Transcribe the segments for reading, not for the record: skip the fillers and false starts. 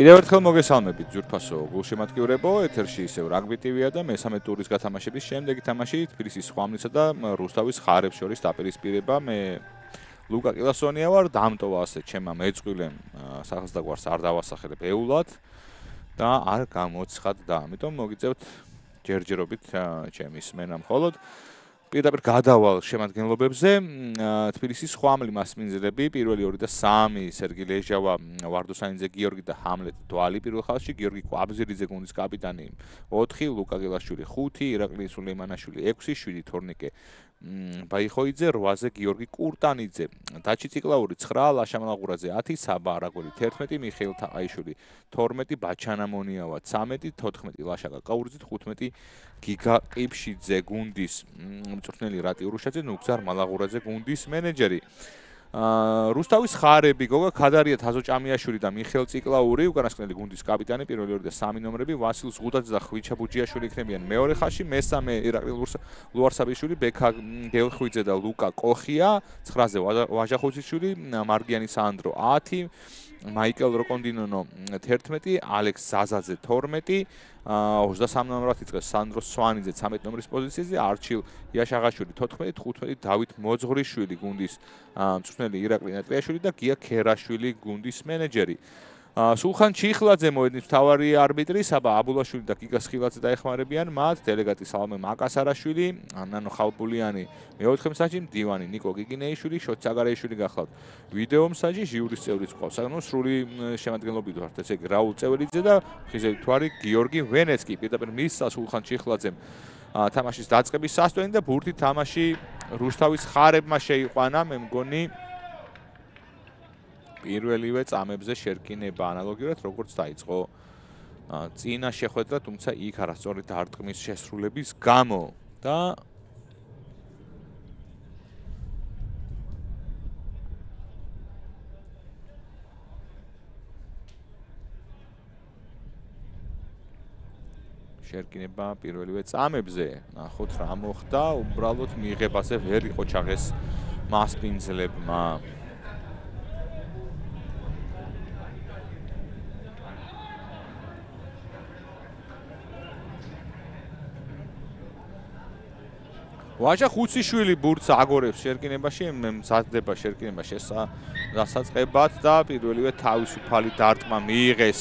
კიდევ ერთხელ მოგესალმებით ძვირფასო გულშემატკივრებო, ეთერში ისევ რაგბი TV-ა და მესამე ტურის გათამაშების შემდეგი თამაში თბილისის ხვამლისა და რუსთავის ხარებს შორის დაპირისპირება. მე ლუკა კილასონია ვარ, დამტოვა ასე ჩემმა მეწყვილემ სახელსდაგვარს არ დავასახელებ ეულად და არ გამოცხადდა. ამიტომ მოგიწევთ ჯერჯერობით ჩემის მენა მხოლოდ პირდაპირ გადავალ შემადგენლობებზე. თბილისის ხვამლი მასპინძლები პირველი 2 და 3 სერგი ლეჟავა, ვარდოსანიძე გიორგი და ჰამლეტ დვალი პირველ ხაზში, გიორგი კვაბზელიძე გუნდის კაპიტანი 4, ლუკა გელაშვილი 5, ირაკლი სულეიმანაშვილი 6, 7 თორნიკე ბაიხოიძე 8-ზე გიორგი კურტანიძე, დაჩი ციკლაური 9, ლაშა მალაღურაძე 10, საბა არაგველი 11, მიხეილ თაყაიშვილი 12, ბაჩანა მონიავა 13, 14 ლაშა კაკაურიძე 15 გიგა ყიფშიძე გუნდის მწვრთნელი რატი ურუშაძე, ნუგზარ მალაღურაძე გუნდის მენეჯერი. რუსთავის ხარები გოგა ქადარია თაზოჭამიაშვილი და მიხეილ ციკლაური, უკანასკნელი გუნდის კაპიტანი, პირველი 2 და 3 ნომრები, ვასილ ზღუდაძე და ხვიჩა ბუჯიაშვილი იქნებიან მეორე ხაზში, მესამე ირაკლი ლუარსაბიშვილი, ბექა გელხვიძე და ლუკა კოხია, 9-ზე ვაჟახუციშვილი, მარგიანი სანდრო 10, მაიკელ როკონდინონო 11, ალექს ზაზაძე 12, 23 ნომრად იწყეს სანდრო სვანიძე 13 ნომრის პოზიციაზე, არჩილ იაშაღაშვილი 14, 15 დავით მოძღვრიშვილი გუნდის მწვრთნელი ირაკლი ნატრიაშვილი და გია ქერაშვილი გუნდის მენეჯერი. სულხან ჩიხლაძე მოედნის მთავარი არბიტრი, საბა აბულაშვილი და გიგა სხილაძე დაეხმარებიან მათ, დელეგატი სალმე მაკასარაშვილი, ნანო ხალბულიანი მეოთხე მსაჯი, მდივანი ნიკო გიგინეიშვილი, შოც საგარეიშვილი გახლავთ. ვიდეო მსაჯი ჟიურის წევრიც ყავს. ანუ სრული შემადგენლობით ვართ, ესე იგი რაულ წევერიძე და ხიზელი თვარი გიორგი ვენეცკი. პირდაპირ მისცა სულხან ჩიხლაძემ თამაშის დაწყების სასტვენი და ბურთი თამაში რუსთავის ხარებმა შეიყვანა, მე მგონი პირველივე წამებზე შერკინება ანალოგიურად როგორც დაიწყო წინა შეხვედრა, თუმცა იქ არასწორი დარტყმის შესრულების გამო და შერკინება პირველივე წამებზე. ნახოთ რა მოხდა, უბრალოდ მიიღებაზე ვერ იყო ჩაღეს მასპინძლებმა. ვაჟახუციშვილი ბურთს აგორებს შერკინებაში, მზადდება შერკინება შესაწყებად და პირველივე თავისუფალი დარტყმა მიიღეს.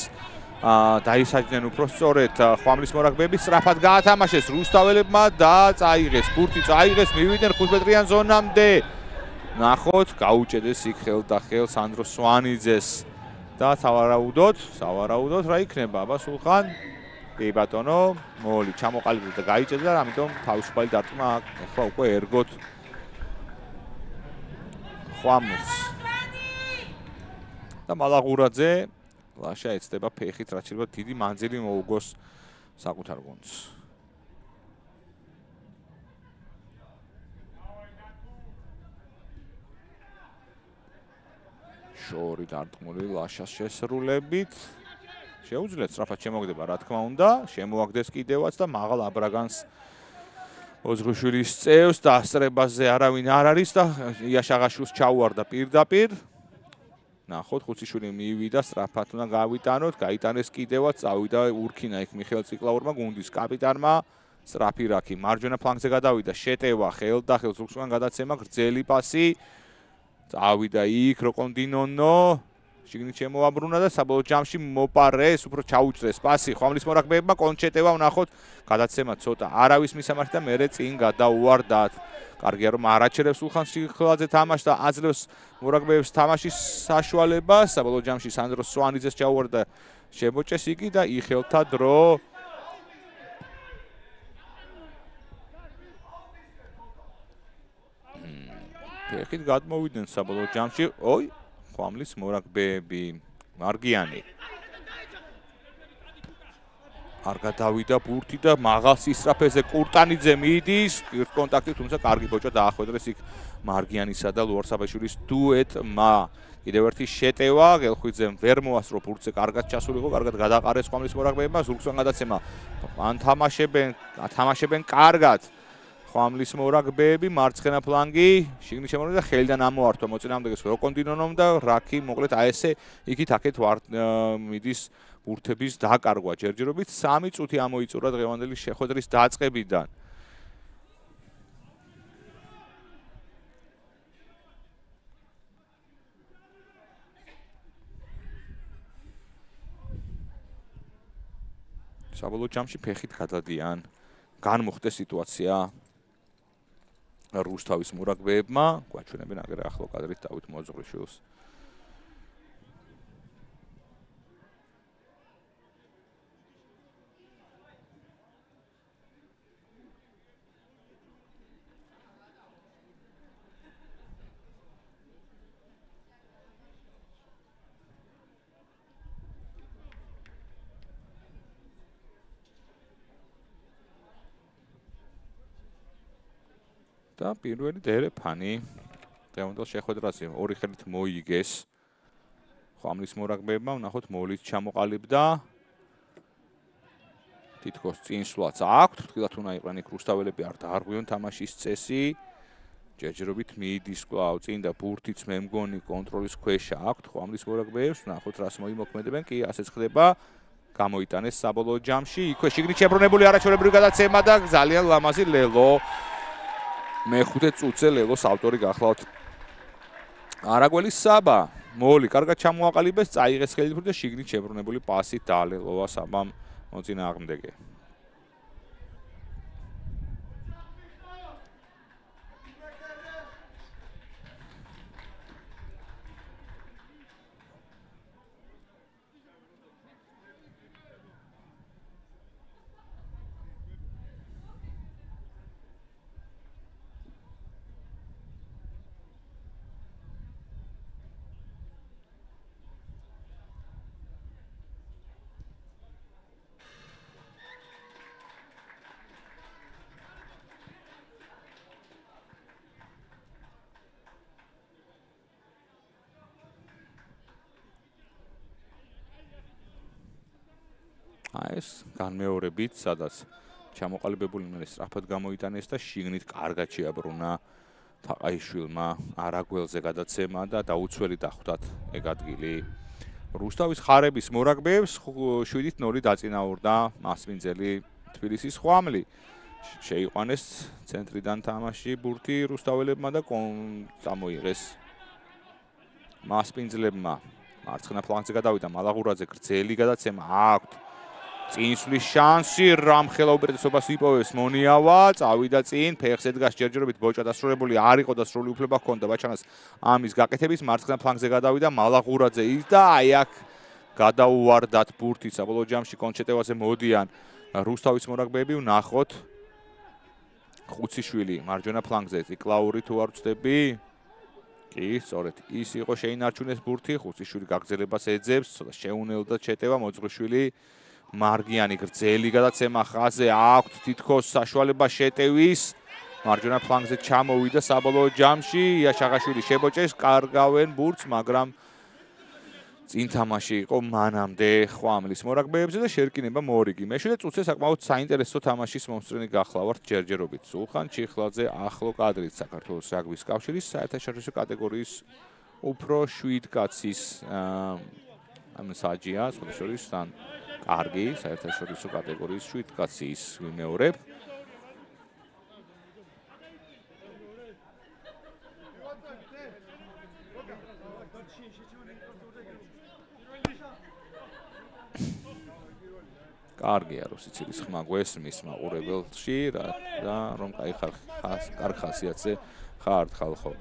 დაისაჯნენ უფრო სწორედ ხვამლის მორაგბეები, სწრაფად გაათამაშეს რუსთაველებმა და წაიღეს ბურთი, წაიღეს, მივიდნენ 5 მეტრიან ზონამდე. ნახოთ, გაუჭედეს იქ ხელდახელ სანდრო სვანიძეს და სავარაუდოდ რა იქნება, აბა სულხან? კი ბატონო, მოლი ჩამოყალიბდა და გაიჭედა და ამიტომ თავისუფალი დარტყმა ახლა უკვე ერგოთ ხვამლს. და მალაღურაძე ლაშა ეცდება ფეხით, რაც შეიძლება დიდი მანძილი მოუგოს საკუთარ გუნდს. შორი დარტყმული ლაშას შესრულებით. შეუძლეთ სწრაფად შემოგდება, რა თქმა უნდა, შემოაგდეს კიდევაც და მაღალ აბრაგანს ოძღუშვილის წევს და ასწრებაზე არავინ არ არის და იაშაღაშვილს ჩაუვარდა პირდაპირ. ნახოთ, ხუციშვილი მივიდა, სწრაფად უნდა გავიტანოთ, გაიტანეს კიდევაც, წავიდა ურქინა იქ მიხეილ ციკლაურმა გუნდის კაპიტანმა, სწრაფი რაქი მარჯვენა ფლანგზე გადავიდა, შეტევა ხელდახელ ზურგსგან გადაცემა, გრძელი პასი, წავიდა იქ როკონდინონო, შიგნით შემოაბრუნა და საბოლოო ჯამში მოპარეს, უფრო ჩაუჭრეს პასი ხვამლის მორაგბეებმა, კონჩეტევა ვნახოთ, გადაცემა ცოტა არავის მისამართი და მერე წინ გადაუვარდათ. კარგია რომ არაჩერებს სულხან ჩიხლაძე თამაშს და აძლევს მორაგბეებს თამაშის საშუალებას. საბოლოო ჯამში სანდრო სვანიძეს ჩაუვარდა, შემოჭეს იგი და იხელთა დრო. ფეხით გადმოვიდნენ საბოლოო ჯამში. ხვამლის მორაგბეები, მარგიანი. არ გადავიდა ბურთი და მაღალ სისწრაფეზე კურტანიძე მიდის, პირთ კონტაქტი, თუმცა კარგი ბოჭა დაახვედრეს იქ მარგიანისა და ლუარსაბაშვილის დუეტმა. კიდევ ერთი შეტევა, გელხვიძემ ვერ მოასწრო ბურთზე, კარგად ჩასულიყო, კარგად გადაყარეს ხვამლის მორაგბეებმა, ზურგსგან გადაცემა. ან თამაშებენ კარგად. ხვამლის მორაგბეები, მარცხენა ფლანგი, შიგნით შემოვლენ და ხელიდან ამოართვა მოწინააღმდეგეს როკონდინონომ და რაკი მოკლედ აი ესე იქით აქეთ მიდის ბურთების დაკარგვა ჯერჯერობით 3 წუთი ამოიწურა დღევანდელი შეხვედრის დაწყებიდან. საბოლოო ჯამში ფეხით გადადიან. განმოხდა სიტუაცია რუსთავის მურაგბეებმა, გვაჩვენებენ აგერ ახლო კადრით დავით მოძღვრიშვილს. და პირველი დერეფანი დღევანდელ შეხვედრაზე ორი ხელით მოიგეს ხვამლის მორაგბეებმა, ნახოთ მოლით ჩამოყალიბდა თითქოს წინსვლაც აქვთ, ფრთხილად უნდა იყვნენ იქ რუსთაველები არ დაარღვიონ თამაშის წესი. ჯერჯერობით მიდის კვლავ წინ და ბურთიც მე მგონი კონტროლის ქვეშ აქვთ ხვამლის მორაგბეებს, ნახოთ რას მოიმოქმედებენ, კი ასეც ხდება. გამოიტანეს საბოლოო ჯამში, იქვე შიგნით შებრუნებული არაჩვეულებრივი გადაცემა და ძალიან ლამაზი ლელო. მეხუთე წუთზე ლელოს ავტორი გახლავთ არაგველის საბა. მოლი კარგად ჩამოაყალიბეს, წაიღეს ხელით და შიგნით შებრუნებული პასით დაალელოვა საბამ მოწინააღმდეგე. ეს განმეორებით, სადაც ჩამოყალიბებული მერე სწრაფად გამოიტანეს და შიგნით კარგად შეაბრუნა თაყაიშვილმა არაგველზე გადაცემა და დაუცველი დახვდათ ეგ ადგილი. რუსთავის ხარების მორაგბეებს 7-0 დაწინაურდა მასპინძელი თბილისის ხვამლი. შეიყვანეს ცენტრიდან თამაში ბურთი რუსთაველებმა და წამოიღეს მასპინძლებმა. მარცხენა ფლანგზე გადავიდა მალაღურაძე, გრძელი გადაცემა აქვთ. წინსვლის შანსი, რამხელა უპირატესობას იპოვეს მონიავა, წავიდა წინ, ფეხზე დგას ჯერჯერობით ბოჭა დასრულებული არ იყო და სრული უფლება ჰქონდა ბაჩანას ამის გაკეთების, მარცხენა ფლანგზე გადავიდა მალაღურაძე ის და აი აქ გადაუვარდათ ბურთი საბოლოო ჯამში კონჩეტევაზე მოდიან რუსთავის მორაგბეები, ვნახოთ ხუციშვილი მარჯვენა ფლანგზე ციკლაური თუ არ ვწდები? კი, სწორედ ის იყო შეინარჩუნეს ბურთი, ხუციშვილი გაგრძელებას ეძებს, ცოტა შეუნელდა ჩეტევა მოძღვრიშვილი მარგიანი გრძელი გადაცემა ხაზზე აქვთ თითქოს საშუალება შეტევის მარჯვენა ფლანგზე ჩამოვიდა საბოლოო ჯამში იაშაღაშვილი შებოჭეს კარგავენ ბურთს მაგრამ წინ თამაში იყო მანამდე ხვამლის მორაგბეებზე და შერკინება მორიგი მეშვიდე წუთზე საკმაოდ საინტერესო თამაშის მომსწრენი გახლავართ ჯერჯერობით სულხან ჩიხლაძე ახლო კადრით საქართველოს რაგბის კავშირის საერთაშორისო კატეგორიის უფრო 7 კაცის საჯია სხვადასხვა თან კარგი, საერთაშორისო კატეგორიის 7 კაცის ვიმეორებ. კარგია, რომ სიცილის ხმა გვესმის მაყურებელში და რომ კაი კარგ ხასიათზე ხართ ხალხო.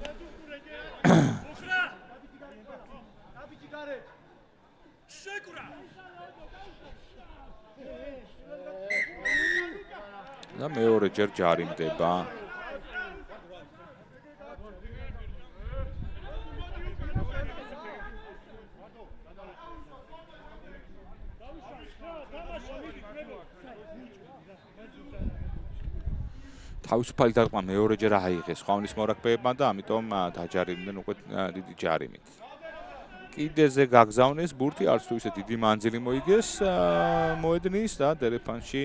და მეორე ჯერ ჯარიმდება. თავისუფალი დარტყმა მეორეჯერ აიღეს ხვამლის მორაგბეებმა და ამიტომ დაჯარიმდნენ უკვე დიდი ჯარიმით. კიდეზე გაგზავნეს ბურთი, არც თუ ისე დიდი მანძილი მოიგეს მოედნის და დერეფანში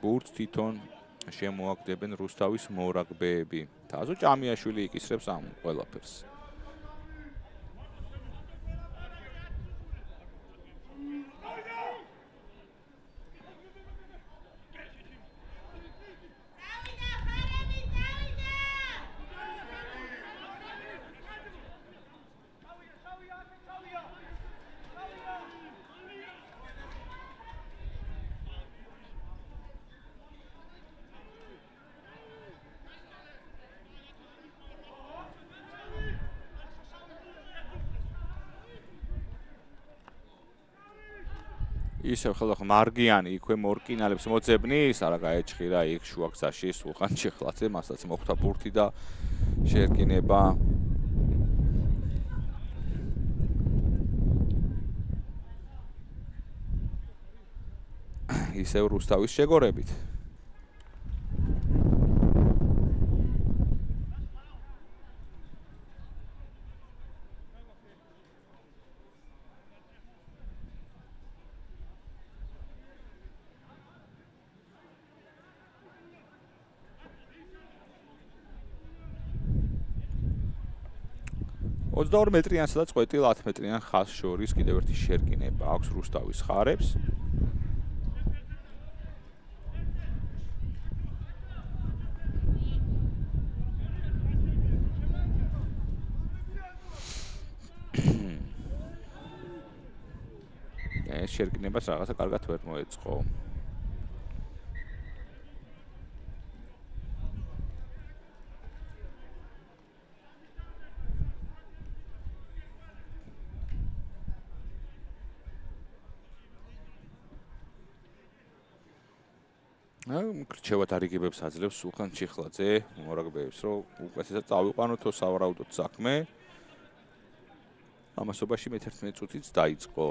ბურთს თვითონ შემოაგდებენ რუსთავის მორაგბეები. თაზო ჭამიაშვილი იკისრებს ამ ყველაფერს. ისევ ხელახ მარგიანი იქვე მორკინალებს მოძებნის, არა გაეჭხირა იქ შუაგზაში სულხან ჩიხლაძე, მასაც მოხვდა ბურთი და შეერკინება. ისევ რუსთავის შეგორებით. Ოცდაორ მეტრიანსა და წყვეტილ 10 მეტრიან ხაზს შორის კიდევ ერთი შერკინება აქვს რუსთავის ხარებს. ეს შერკინებას რაღაცა კარგად ვერ მოეწყო. რჩევათ არიგებებს აძლევს სულხან ჩიხლაძე მორაგბეებს, რომ უკეთესად წავიყვანოთო სავარაუდოდ საქმე. ამასობაში მე-11 წუთიც დაიწყო.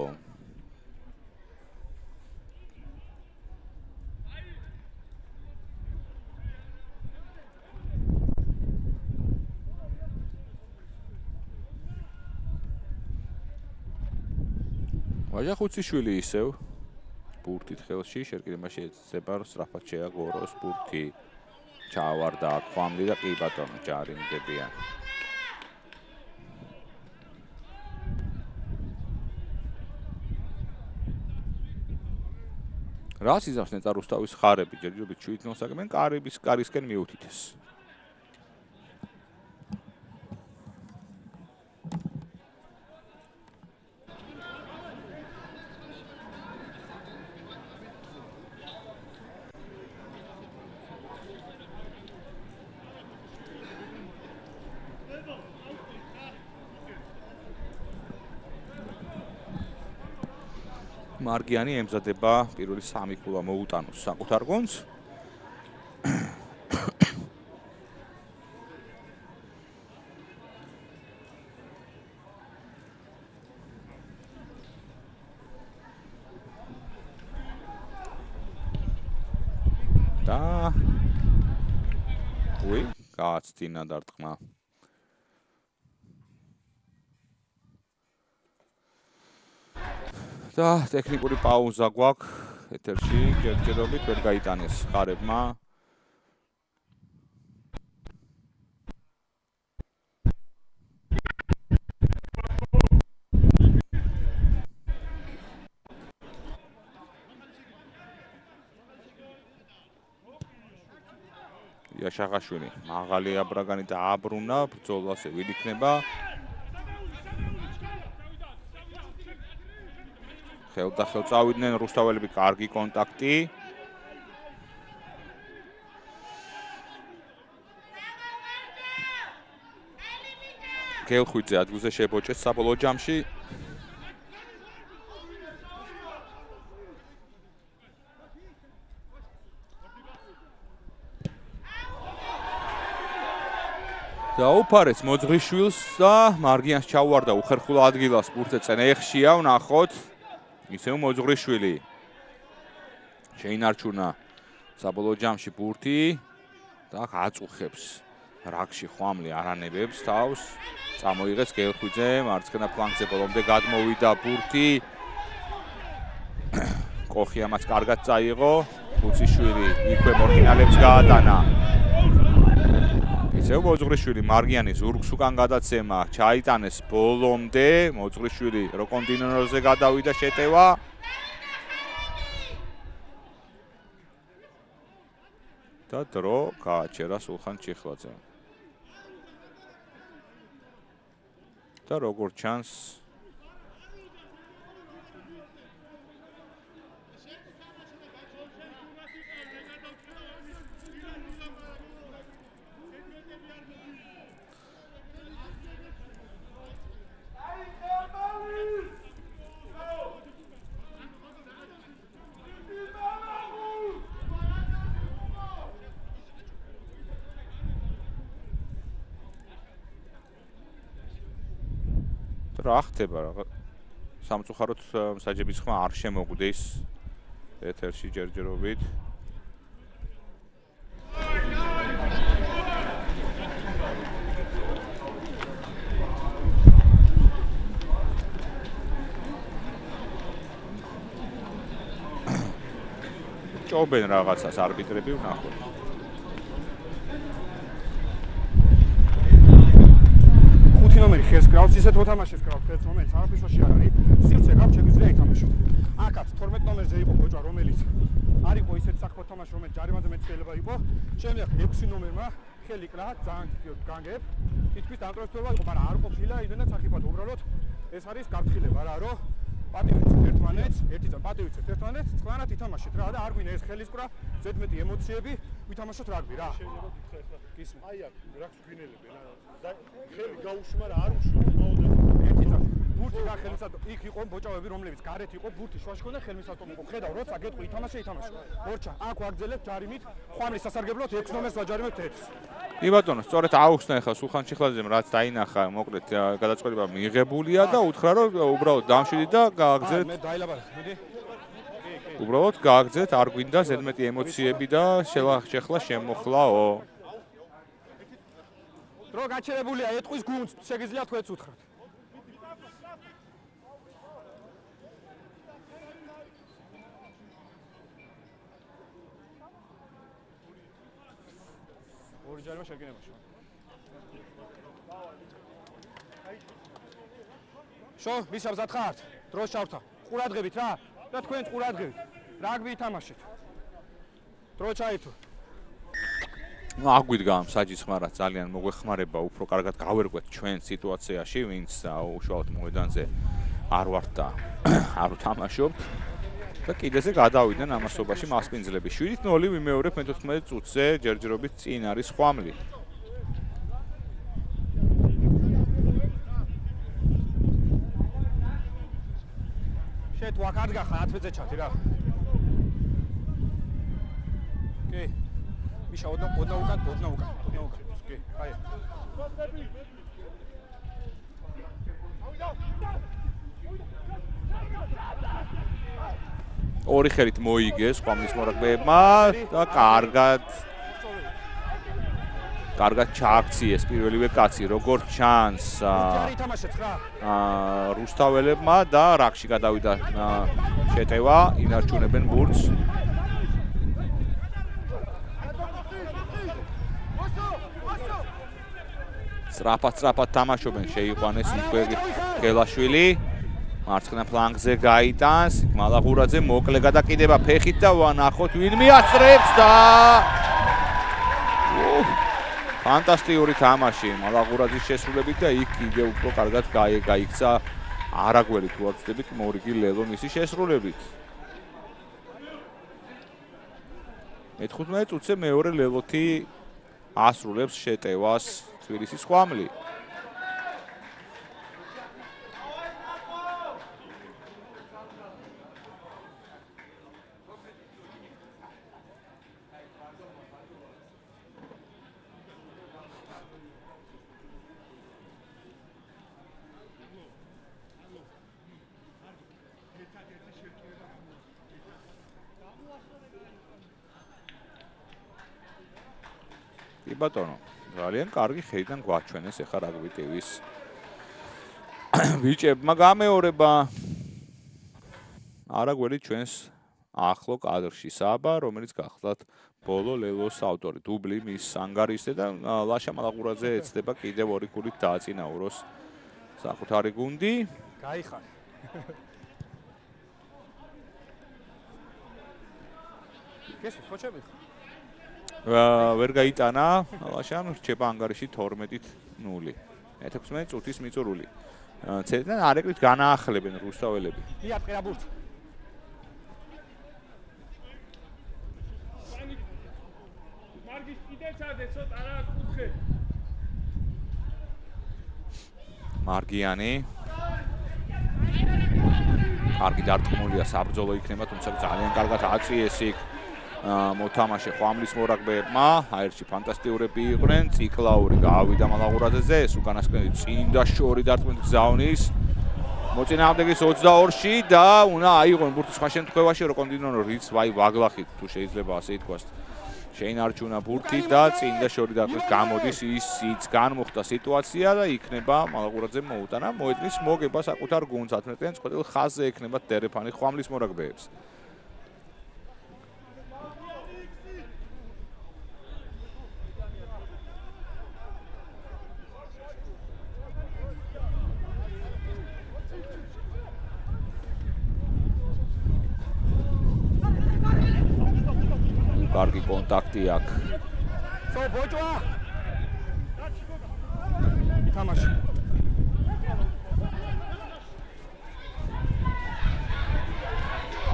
ვაჟახუციშვილი ისევ ბურთით ხელში შერკინებაში ეცება სწრაფად შეაგოროს ბურთი ჩავარდა ხვამლი და კი ბატონო ჯარიმდებიან. რას იზამს ნეტა რუსთავის ხარები ჯერჯერობით ჩვიდნოს აგმენ კარისკენ მიუთითეს. მარგიანი ემზადება პირველი 3 ქულა მოუტანოს საკუთარ გუნდს. და გააცდინა დარტყმა. და ტექნიკური პაუზა გვაქვს ეთერში, ჯერჯერობით ვერ გაიტანეს ხარებმა. იაშაღაშვილი მაღალი აბრაგანი და აბრუნა ბრძოლაზე ვინ იქნება? ხელდახელ წავიდნენ რუსთაველები, კარგი კონტაქტი. გელხვიძე ადგილზე შებოჭეს საბოლოო ჯამში. დაუფარეს მოძღრიშვილს და მარგიანს ჩაუვარდა უხერხულო ადგილას ბურთზე წენეხშია ვნახოთ. ისევ მოძღრიშვილი შეინარჩუნა საბოლოო ჯამში ბურთი და აწუხებს რაგში ხვამლი არანებებს თავს. წამოიღეს გელხვიძე მარცხენა ფლანგზე ბოლომდე გადმოვიდა ბურთი. კოხი ამას კარგად წაიღო. ხუციშვილი იქვე მორგინალებს გაატანა. ისევ მოძღვრიშვილი მარგიანის ზურგს უკან გადაცემა, ჩაიტანეს ბოლომდე, მოძღვრიშვილი როკონდინონოზე გადავიდა შეტევა. და დრო გააჩერა სულხან ჩიხლაძემ. და როგორც ჩანს რა ხდება რა სამწუხაროდ მსაჯების ხმა არ შემოგვდეს ეთერში ჯერჯერობით ჭობენ რაღაცას არბიტრები ვნახოთ ნომერი ხელს გრავს ისეთ მოთამაშეს გრავს ხელს რომელიც არაფერში არ არის სივრცე გაქვს შეგვიძლია ითამაშო აქაც 12 ნომერზე იყო ბოჭა რომელიც არ იყო ისეთ საფოთამაშო რომელიც ჯარიმაზე მეც შეიძლება იყო შემდეგ 6 ნომერმა ხელი კრა ძალიან განგებ თითქმის დამტრესტობა იყო მაგრამ არ ყოფილა იმენაც ახიფათ უბრალოდ ეს არის გაფრთხილება რა რომ პატივიცეთ ერთმანეთს ერთი წამ პატივიცეთ ერთმანეთს წყლანად ითამაშეთ რა და არ გვინდა ეს ხელის კრა ზედმეტი ემოციები ვითამაშოთ რაგბი რა შეიძლება გითხრა ეხლა გისმა აი აქ რაკს გვინელებენ და ხელი გაუშვა რა არ უშვა ერთი წამ ბურთი და ხელმისაწვდომი იქ იყო ბოჭავები რომლებიც გარეთ იყო ბურთი შვაში ქონდა ხელმისაწვდომი იყო ხედავ როცა გეტყვი ითამაშე მორჩა აქ ვაგრძელებ ჯარიმით ხვამლის სასარგებლოდ 6 ნომერს ვაჯარიმებთ 1 კი ბატონო, სწორედ აუხსნა ახლა სულხან ჩიხლაძემ რაც დაინახა, მოკლედ გადაწყვეტილება მიიღებულია და უთხრა რომ უბრალოდ დამშვიდი და გააგზეთ. მე დაილაბარ, მოდი. უბრალოდ გააგზეთ, არ გვინდა ზედმეტი ემოციები და შეხლა შემოხლაო. დრო გაჩერებულია ეტყვის გუნდს, შეგიძლიათ თქვენც უთხრათ. ორი ჯარიმა შეგენებაში. შო, მისაბზად ხართ? დროს ჩავრთა. ყურადღებით რა? და თქვენ ყურადღებით. რაგბი ითამაშეთ. დრო ჩაირთო. აგვიდგა მსაჯის ხმა რა ძალიან მოგვეხმარება უფრო კარგად გავერკვეთ ჩვენ სიტუაციაში, ვინც უშუალოდ მოედანზე არ ვართ და არ ვთამაშობთ. და კიდეზე გადავიდნენ ამასობაში მასპინძლები 7-0 ვიმეორებ მე-14 წუთზე ჯერჯერობით წინ არის ხვამლი. შეთ ვაკად გახა 10 წუთზე ჩათი რა. კი. მიშა ოდნა უკან. კი, აი. ორი ხელით მოიგეს ხვამლის მორაგბეებმა და კარგად ჩააქციეს პირველივე კაცი, როგორც ჩანს რუსთაველებმა და რაგში გადავიდა შეტევა, ინარჩუნებენ ბურთს. სწრაფად თამაშობენ, შეიყვანეს იქვე გელაშვილი. მარცხენა ფლანგზე გაიტანს, მალაღურაძე მოკლე გადაკიდება ფეხით და ვანახოთ ვინ მიასწრებს და ფანტასტიკური თამაში მალაღურაძის შესრულებით და იქ კიდევ უფრო კარგად გაიქცა არაგველი თუ არ ვწდებით მორიგი ლელონისი შესრულებით. მე-15 წუთზე მეორე ლელოთი ასრულებს შეტევას თბილისის ხვამლი. კი ბატონო, ძალიან კარგი ხედიდან გვაჩვენეს ახლა რაგბი ტივის ბიჭებმა გამეორება არაგველი ჩვენს ახლო კადრში საბა, რომელიც გახლავთ ბოლო ლელოს ავტორი. დუბლი მის ანგარიშზე და ლაშა მალაღურაძე ეცდება კიდევ ორი ქულით დააწინაუროს საკუთარი გუნდი. გაიხარ. გესმის ხოჩები? ვერ გაიტანა ლაშამ, რჩება ანგარიში 12-0. 16 წუთის მიწურული. ცედნენ არეკლით განაახლებენ რუსთაველები. მიატყე რა ბურთი. მარგის კიდე წადე ცოტა რა კუთხე. მარგიანი. კარგი დარტყმულია საბრძოლო იქნება, თუმცა ძალიან კარგად აწიეს იქ მოთამაშე ხვამლის მორაგბეებმა. აერში ფანტასტიკურები იყვნენ. ციკლაური გავიდა მალაღურაძეზე, ეს უკანასკნელი წინდა შორი დარტყმით გზავნის. მოწინააღმდეგის 22-ში და უნდა აიღონ ბურთი სხვა შემთხვევაში, რომ კონტინუო რიც ვაი ვაგლახით თუ შეიძლება ასე ითქვას. შეინარჩუნა ბურთი და წინდა შორი დარტყმით გამოდის ისიც განმოხდა სიტუაცია და იქნება მალაღურაძემ მოუტანა. მოედნის მოგება საკუთარ გუნდს 11-იან წყვეტილ ხაზზე ექნება დერეფანი ხვამლის მორაგბეებს. კარგი კონტაქტი აქ. სო ბოჭვა. თამაში.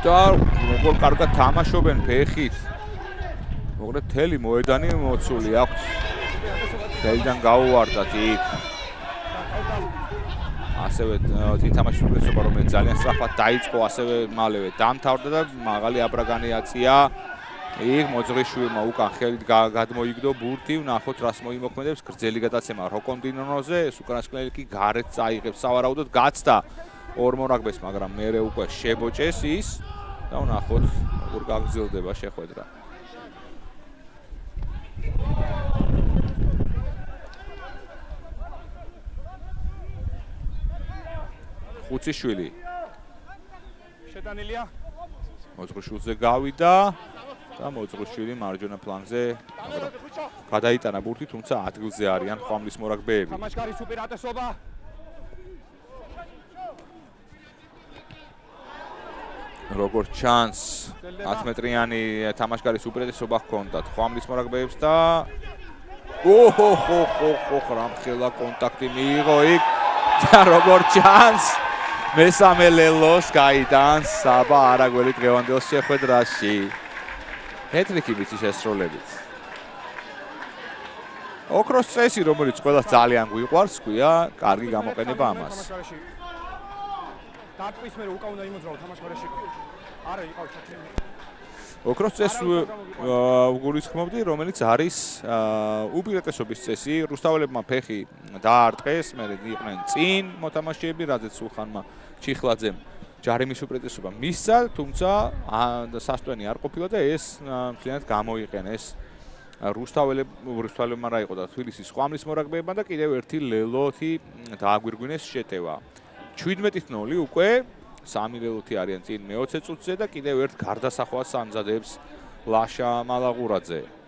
და როგორ კარგად თამაშობენ ფეხით. მოკლედ თელი მოედანი მოცული აქვს. თელიდან გაუვარდათ იქ. ასევე წინ თამაშის უპირისპირდება, რომელიც ძალიან სწრაფად დაიწყო, ასევე მალევე დამთავრდა და მაღალი აბრაგანი აწია. იქ მოძღრიშვილმა უკან ხელით გადმოიგდო ბურთი, ვნახოთ რას მოიმოქმედებს გრძელი გადაცემა როკონდინონოზე, ეს უკანასკნელი კი გარეთ წაიღებს სავარაუდოდ გაცდა ორ მორაგბეს, მაგრამ მერე უკვე შებოჭეს ის და ვნახოთ როგორ გაგრძელდება შეხვედრა. ხუციშვილი შეტანილია მოძღრიშვილზე გავიდა და მოძღრიშვილი მარჯვენა ფლანგზე გადაიტანა ბურთი, თუმცა ადგილზე არიან ხვამლის მორაგბეები. თამაშგარის უპირატესობა. როგორც ჩანს 10 მეტრიანი თამაშგარის უპირატესობა ჰქონდათ ხვამლის მორაგბეებს და რამხელა კონტაქტი მიიღო იქ და როგორც ჩანს მესამე ლელოს გაიტანს საბა არაგველი დღევანდელ შეხვედრაში. ჰეტრიკი ვიცი შესრულებით. ოქროს წესი, რომელიც ყველას ძალიან გვიყვარს, ქვია, კარგი გამოყენება ამას. დარტყმის მერე უკან უნდა იმოძრავო თამაშგარაში. არა, იყავ ჩათვლილი. ოქროს წესს ვგულისხმობდი, რომელიც არის უპირატესობის წესი. რუსთაველებმა ფეხი დაარტყეს, მერე იყვნენ წინ მოთამაშეები, რადგან სულხანმა ჩიხლაძემ ჯარიმის უპირატესობა მისცა, თუმცა სასტვენი არ ყოფილა და ეს მთლიანად გამოიყენეს რუსთაველებმა რა იყო და თბილისის ხვამლის მორაგბეებმა და კიდევ ერთი ლელოთი დააგვირგვინეს შეტევა. 17-0 უკვე 3 ლელოთი არიან წინ მე-20 წუთზე და კიდევ ერთ გარდასახვას ამზადებს ლაშა მალაღურაძე.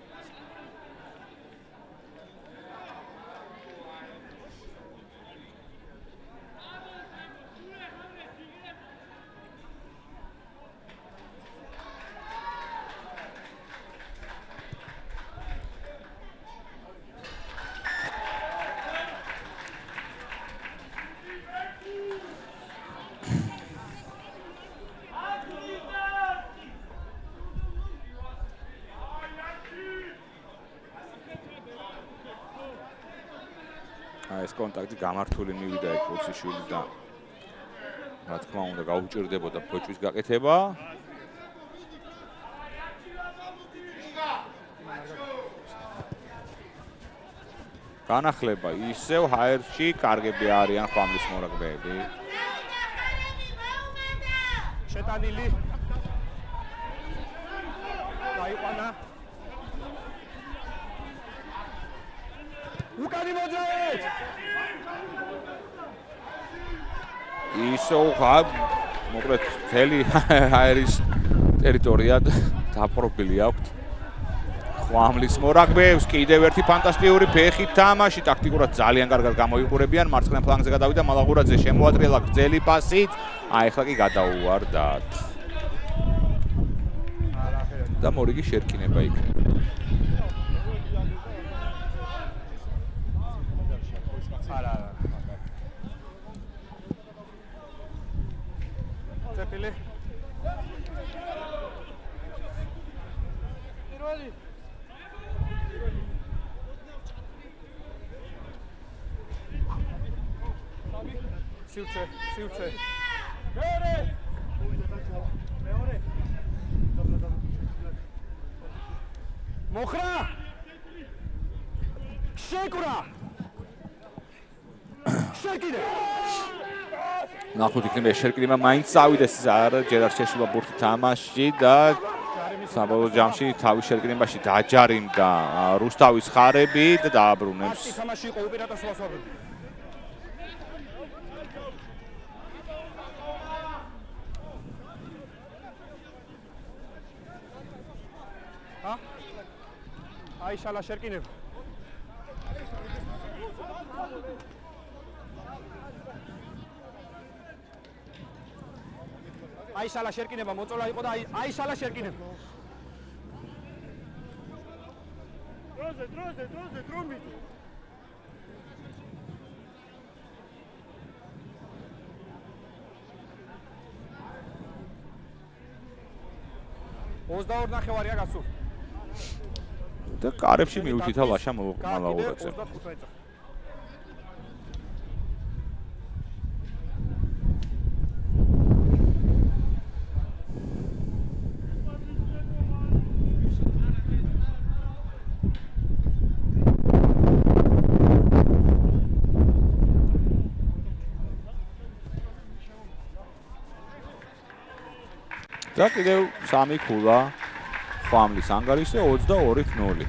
ეს კონტაქტი გამართული მივიდა იქ ხუციშვილი და რა თქმა უნდა გაუჭირდებოდა ბოჭვის გაკეთება. განახლება ისევ ჰაერში კარგები არიან ხვამლის მორაგბეები. შეტანილი. გაიყვანა. უკანი მოძრაეთ. ისო მოკლედ თელი ჰაერის ტერიტორია დაპრობილი აქვთ. ხვამლის მორაგბეებს კიდევ ერთი ფანტასტიკური ფეხით თამაში, ტაქტიკურად ძალიან კარგად გამოიყურებიან. მარცხენა ფლანგზე გადავიდა მალაღურაძე, შემოატრიალა გრძელი პასით. ახლა კი გადაუვარდათ. და მორიგი შერკინება იქნება. წეპილი სიუცე მეორე მოხრა შეკურა შეკიდე ნახოთ იქნება შერკინება მაინც წავიდეს ჯერ არ შეშულა ბურთი თამაში და საბოლოო ჯამში თავის შერკინებაში დაჯარიმდა რუსთავის ხარები და დააბრუნებს. თამაში იყო უპირატეს ვასვაბები. აიშალა შერკინება. აიშალა შერკინება მოწოლა იყო და აიშალა შერკინება. დროზე დრომი. ოცდაორ ნახევარია გასული. და კარებში მიუთითა ლაშა მალაღურაძე. და კიდევ 3 ქულა ხვამლის ანგარიშზე 22-0.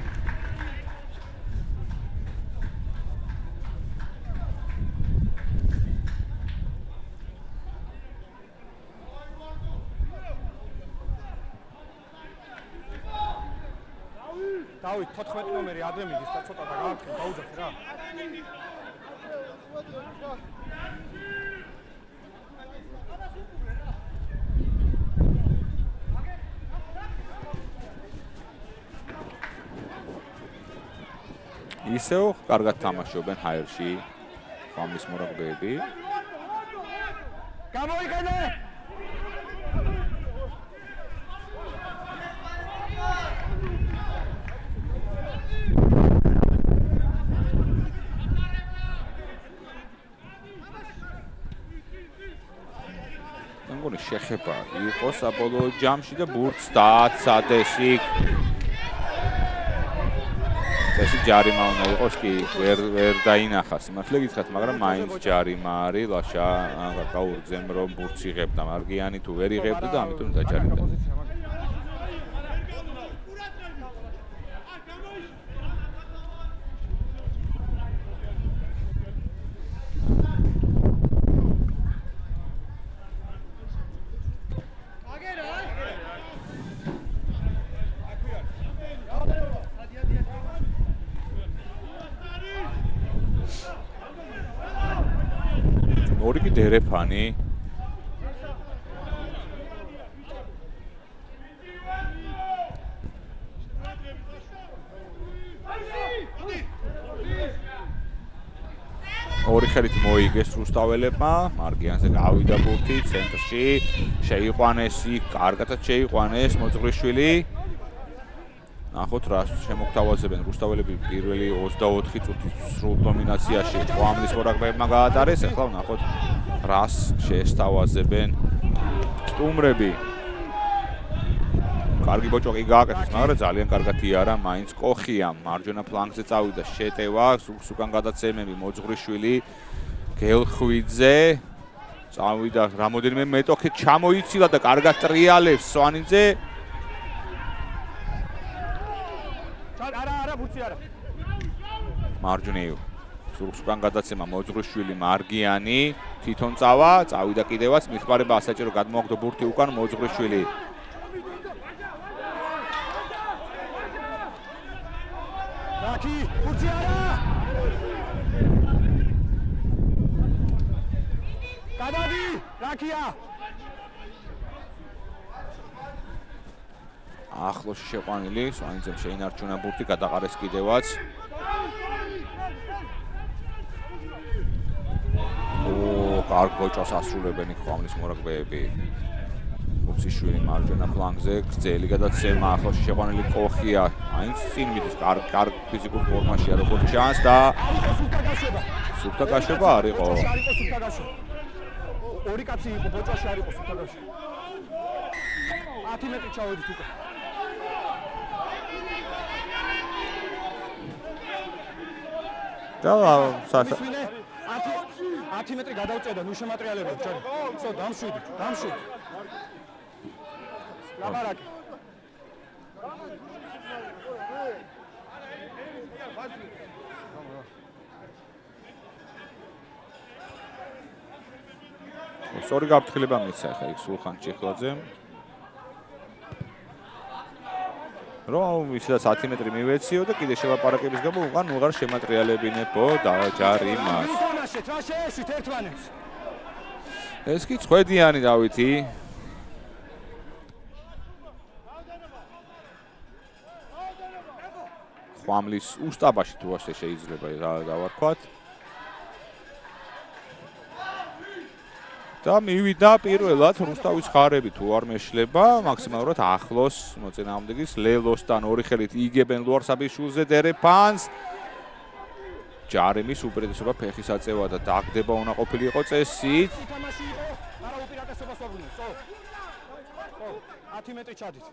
დავით 14 ნომერი ადრე მიდის და ცოტა გააკეთე დაუძახე რა. ისევ კარგად თამაშობენ ჰაერში ხვამლის მორაგბეები. გამოიგენე! მგონი შეხება იყო საბოლოო ჯამში და ბურთს დააცადეს იქ. ეს ჯარიმა უნდა იყოს კი ვერ დაინახა სიმართლე გითხრათ, მაგრამ მაინც ჯარიმა არის ლაშა გაურძემ რომ ბურთს იღებდა მარგიანი თუ ვერ იღებდა და ამიტომ დაჯარიმდა. მორიგი დერეფანი ორი ხელით მოიგეს რუსთაველებმა, მარგიანზე გავიდა ბურთი ცენტრში, შეიყვანეს იქ, კარგადაც შეიყვანეს მოძღვრიშვილი. ნახოთ რა შემოგთავაზებენ რუსთაველები პირველი 24 წუთის სრულ დომინაციაში ხვამლის მორაგბეებმა გაატარეს. ახლა ნახოთ რას შეესთავაზებენ სტუმრები. კარგი ბოჭოკი გააკეთეს, მაგრამ ძალიან კარგად იარა მაინც კოხია. მარჯვენა ფლანგზე წავიდა შეტევა, უკან გადაცემები მოძღვრიშვილი, გელხვიძე წავიდა რამოდენიმე მეტოქე ჩამოიცილა და კარგად ტრიალებს სვანიძე. არა ბურთი არა. მარჯვნივ უკან გადაცემა მოძღვრიშვილი მარგიანი თვითონ წავიდა კიდევაც მიხმარება ასაჭირო გადმოაგდო ბურთი უკან მოძღვრიშვილი რაკი ხუთი არა გადადი რაკია ახლოში შეყვანილი სვანიძემ შეინარჩუნა ბურთი გადაყარეს კიდევაც კარგ გოჭას ასრულებენ იქ ხვამლის მორაგბეები უციშვილი მარჯვენა ფლანგზე გრძელი გადაცემა ახლოში შეყვანილი კოხია აინც წინ მიდის კარგ ფიზიკურ ფორმაშია როგორც ჩანს და სუფთა გაშვება არ იყო ორი კაცი იყო ბოჭაში არ იყო სუფთა გაშვება 10 მეტრი ჩავედით უკვე და 10 მეტრი გადავწევდა ნუ შემატრიალებად ჯარი. ხო, დამშვიდი. ლაბარაკი. სწორი გაფრთხილება მიცა ხა იქ სულხან ჩიხლაძემ. რომ ისედაც 10 მეტრი მივეციო და კიდე შევაპარაკების გამო უკან უღარ შემატრიალებინებო და ჯარი მას. ეს კი წვედიანი დავითი. ხვამლის უსტაბაში თუ ასე შეიძლება დავარქვათ. და მივიდა პირველად რუსთავის ხარები თუ არ მეშლება მაქსიმალურად ახლოს მოწინააღმდეგის ლელოსთან ორი ხელით იგებენ ლუარსაბიშვილზე დერეფანს ჯარიმის უპირატესობა ფეხის აწევა და დაგდება უნდა ყოფილიყო წესით თამაში იყო არა უპირატესობას ვაგუნებს ხო 10 მეტრი ჩადით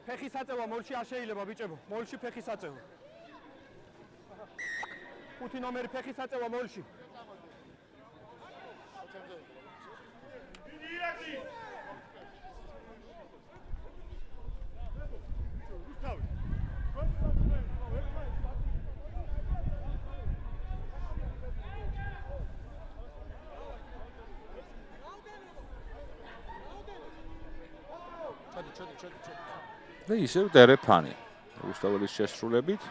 ფეხის აწევა მოლში არ შეიძლება ბიჭებო მოლში ფეხის აწევა 5 ნომერი ფეხის აწევა მოლში და ისევ დერეფანი რუსთაველის შესრულებით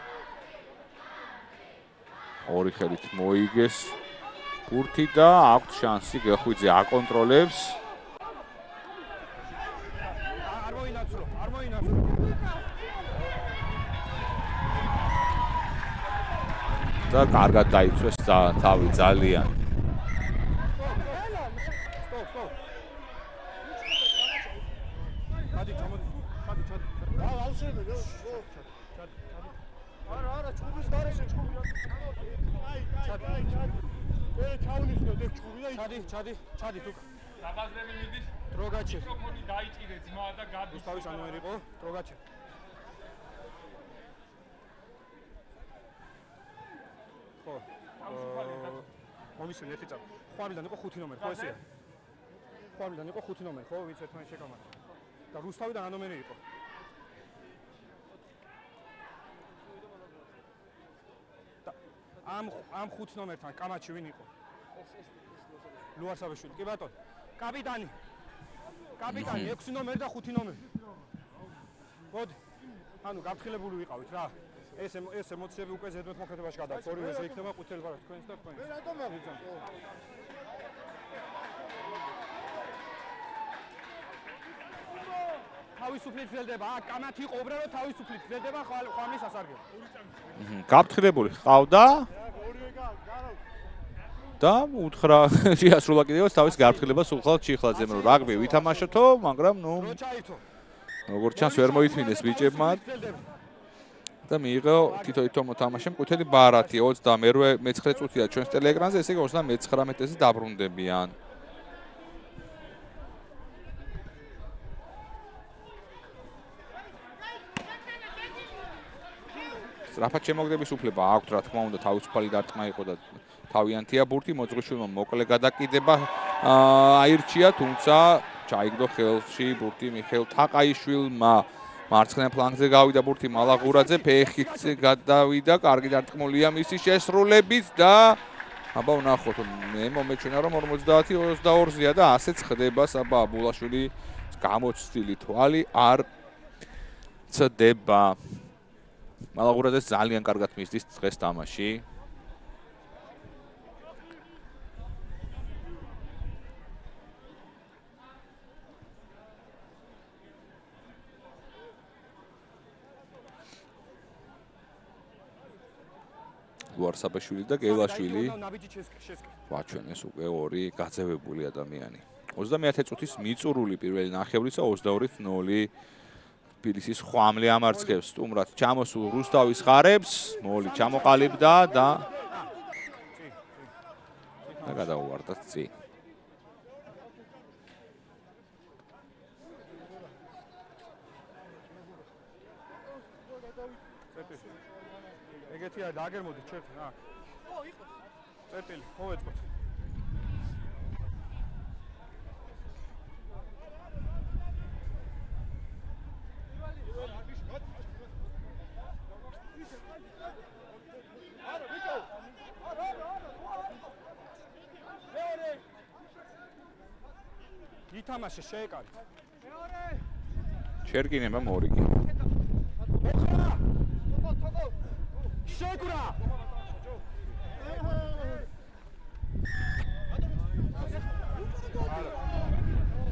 ორი ხელით მოიგეს ბურთი და აქვს შანსი გეხვიძე აკონტროლებს არ მოინაცვლო და კარგად დაიცვეს თავი ძალიან არა ჩუბის გარეშე ჩუბი ჩადი თუ დაბაზრები მიდის დროგაჩი მიკროფონი დაიჭირე ძმა და გადის რუსთავის ანომერი იყო დროგაჩი ხო მომისმენ ერთი წამი ხვამლიდან იყო 5 ნომერი ხო ესეა ხვამლიდან იყო 5 ნომერი ხო ვინც ერთმანეთს შეკამათ და რუსთავიდან ანომერი იყო ამ 5 ნომერთან კამაჩი ვინ იყო? ლუარსაბიშვილი. კი ბატონო. კაპიტანი 6 ნომერი და 5 ნომერი. მოდი. ანუ გაფრთხილებული ვიყავით რა. ეს ემოციები უკვე ზედმეტმოქმედებაში გადაქვს. ორივე ეს იქნება ყვითელი ვარად თქვენს და თქვენს. რატომ აღიძან? თავისუფლად გრძელდება. კამათი იყო უბრალოდ თავისუფლად გრძელდება ხვამლის ასარგებლად. გაფრთხილებული ყავდა და უთხრა შეასრულა კიდევაც თავის გაფრთხილებას სულხან ჩიხლაძემ რომ რაგბი ვითამაშოთო, მაგრამ ნუ როგორც ჩანს ვერ მოითმინეს ბიჭებმა და მიიღო თითო მოთამაშემ ყვითელი ბარათი 29 წუთია ჩვენს ტელეეკრანზე, ესე იგი 39-ზე დაბრუნდებიან. რაფად შემოგდების უფლება აქვთ, რა თქმა უნდა, თავისუფალი დარტყმა იყო და თავიანთია ბურთი მოძღვრიშვილმა მოკლე გადაკიდება აირჩია, თუმცა ჩაიგდო ხელში ბურთი მიხეილ თაყაიშვილმა. მარცხენა ფლანგზე გავიდა ბურთი მალაღურაძე, ფეხით გადავიდა, კარგი დარტყმულია მისი შესრულებით და აბა ვნახოთ, მე მომეჩვენა რომ 50-22-ია და ასეც ხდება საბა აბულაშვილი გამოცდილი თვალი არ ცდება. მალაღურაძეს ძალიან კარგად მისდის დღეს თამაში. ლუარსაბაშვილი და გელაშვილი ვაჩვენეს უკვე ორი გაძევებული ადამიანი. 30 წუთის მიწურული პირველი ნახევრისა 22-0 თბილისის ხვამლი ამარცხებს სტუმრად ჩამოსულ რუსთავის ხარებს, მოლი ჩამოყალიბდა და გადაუვარდა წინ. ეგეთია დააგერმოდით ჩვენ რა. წერტილი, მოვეწყოთ. ითამაშე შეეკარით. შერკინება მორიგი. შეკურა.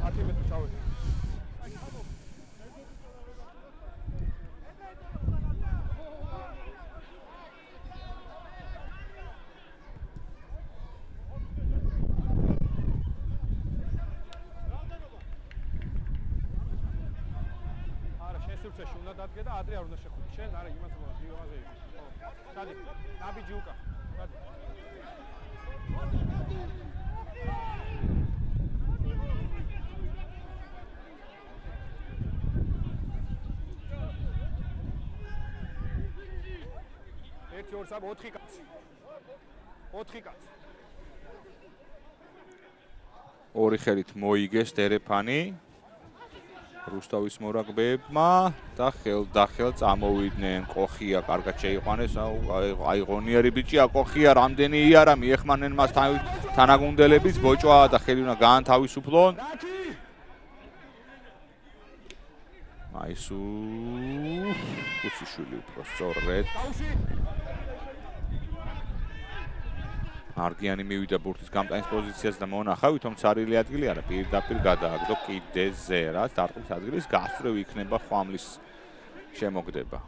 ათი მეტრი ჩავედი. სურცეში უნდა დადგე და ადრე არ უნდა შეხუთი. შენ არა იმას იმაზე იყო. დადი, ნაბიჯი უკა. დადი. ერთი ორ სამ 4 კაცი. 4 კაცი. ორი ხელით მოიგეს დერეფანი. რუსთავის მორაგბეებმა და ხელ წამოვიდნენ. კოხია კარგად შეიყვანეს, აი ღონიერი ბიჭია კოხია, რამდენი იარა მიეხმანენ მას თანაგუნდელების ბოჭვა და ხელი უნდა გაანთავისუფლონ. აი სუ უციშვილი უფრო სწორედ. მარგიანი მივიდა ბურთის გამტანის პოზიციაზე და მონახავი, თუმცა არილი ადგილი არა, პირდაპირ გადააგდო კიდეზე, რაც დარტყმის ადგილის გასწრევ იქნება ხვამლის შემოგდება.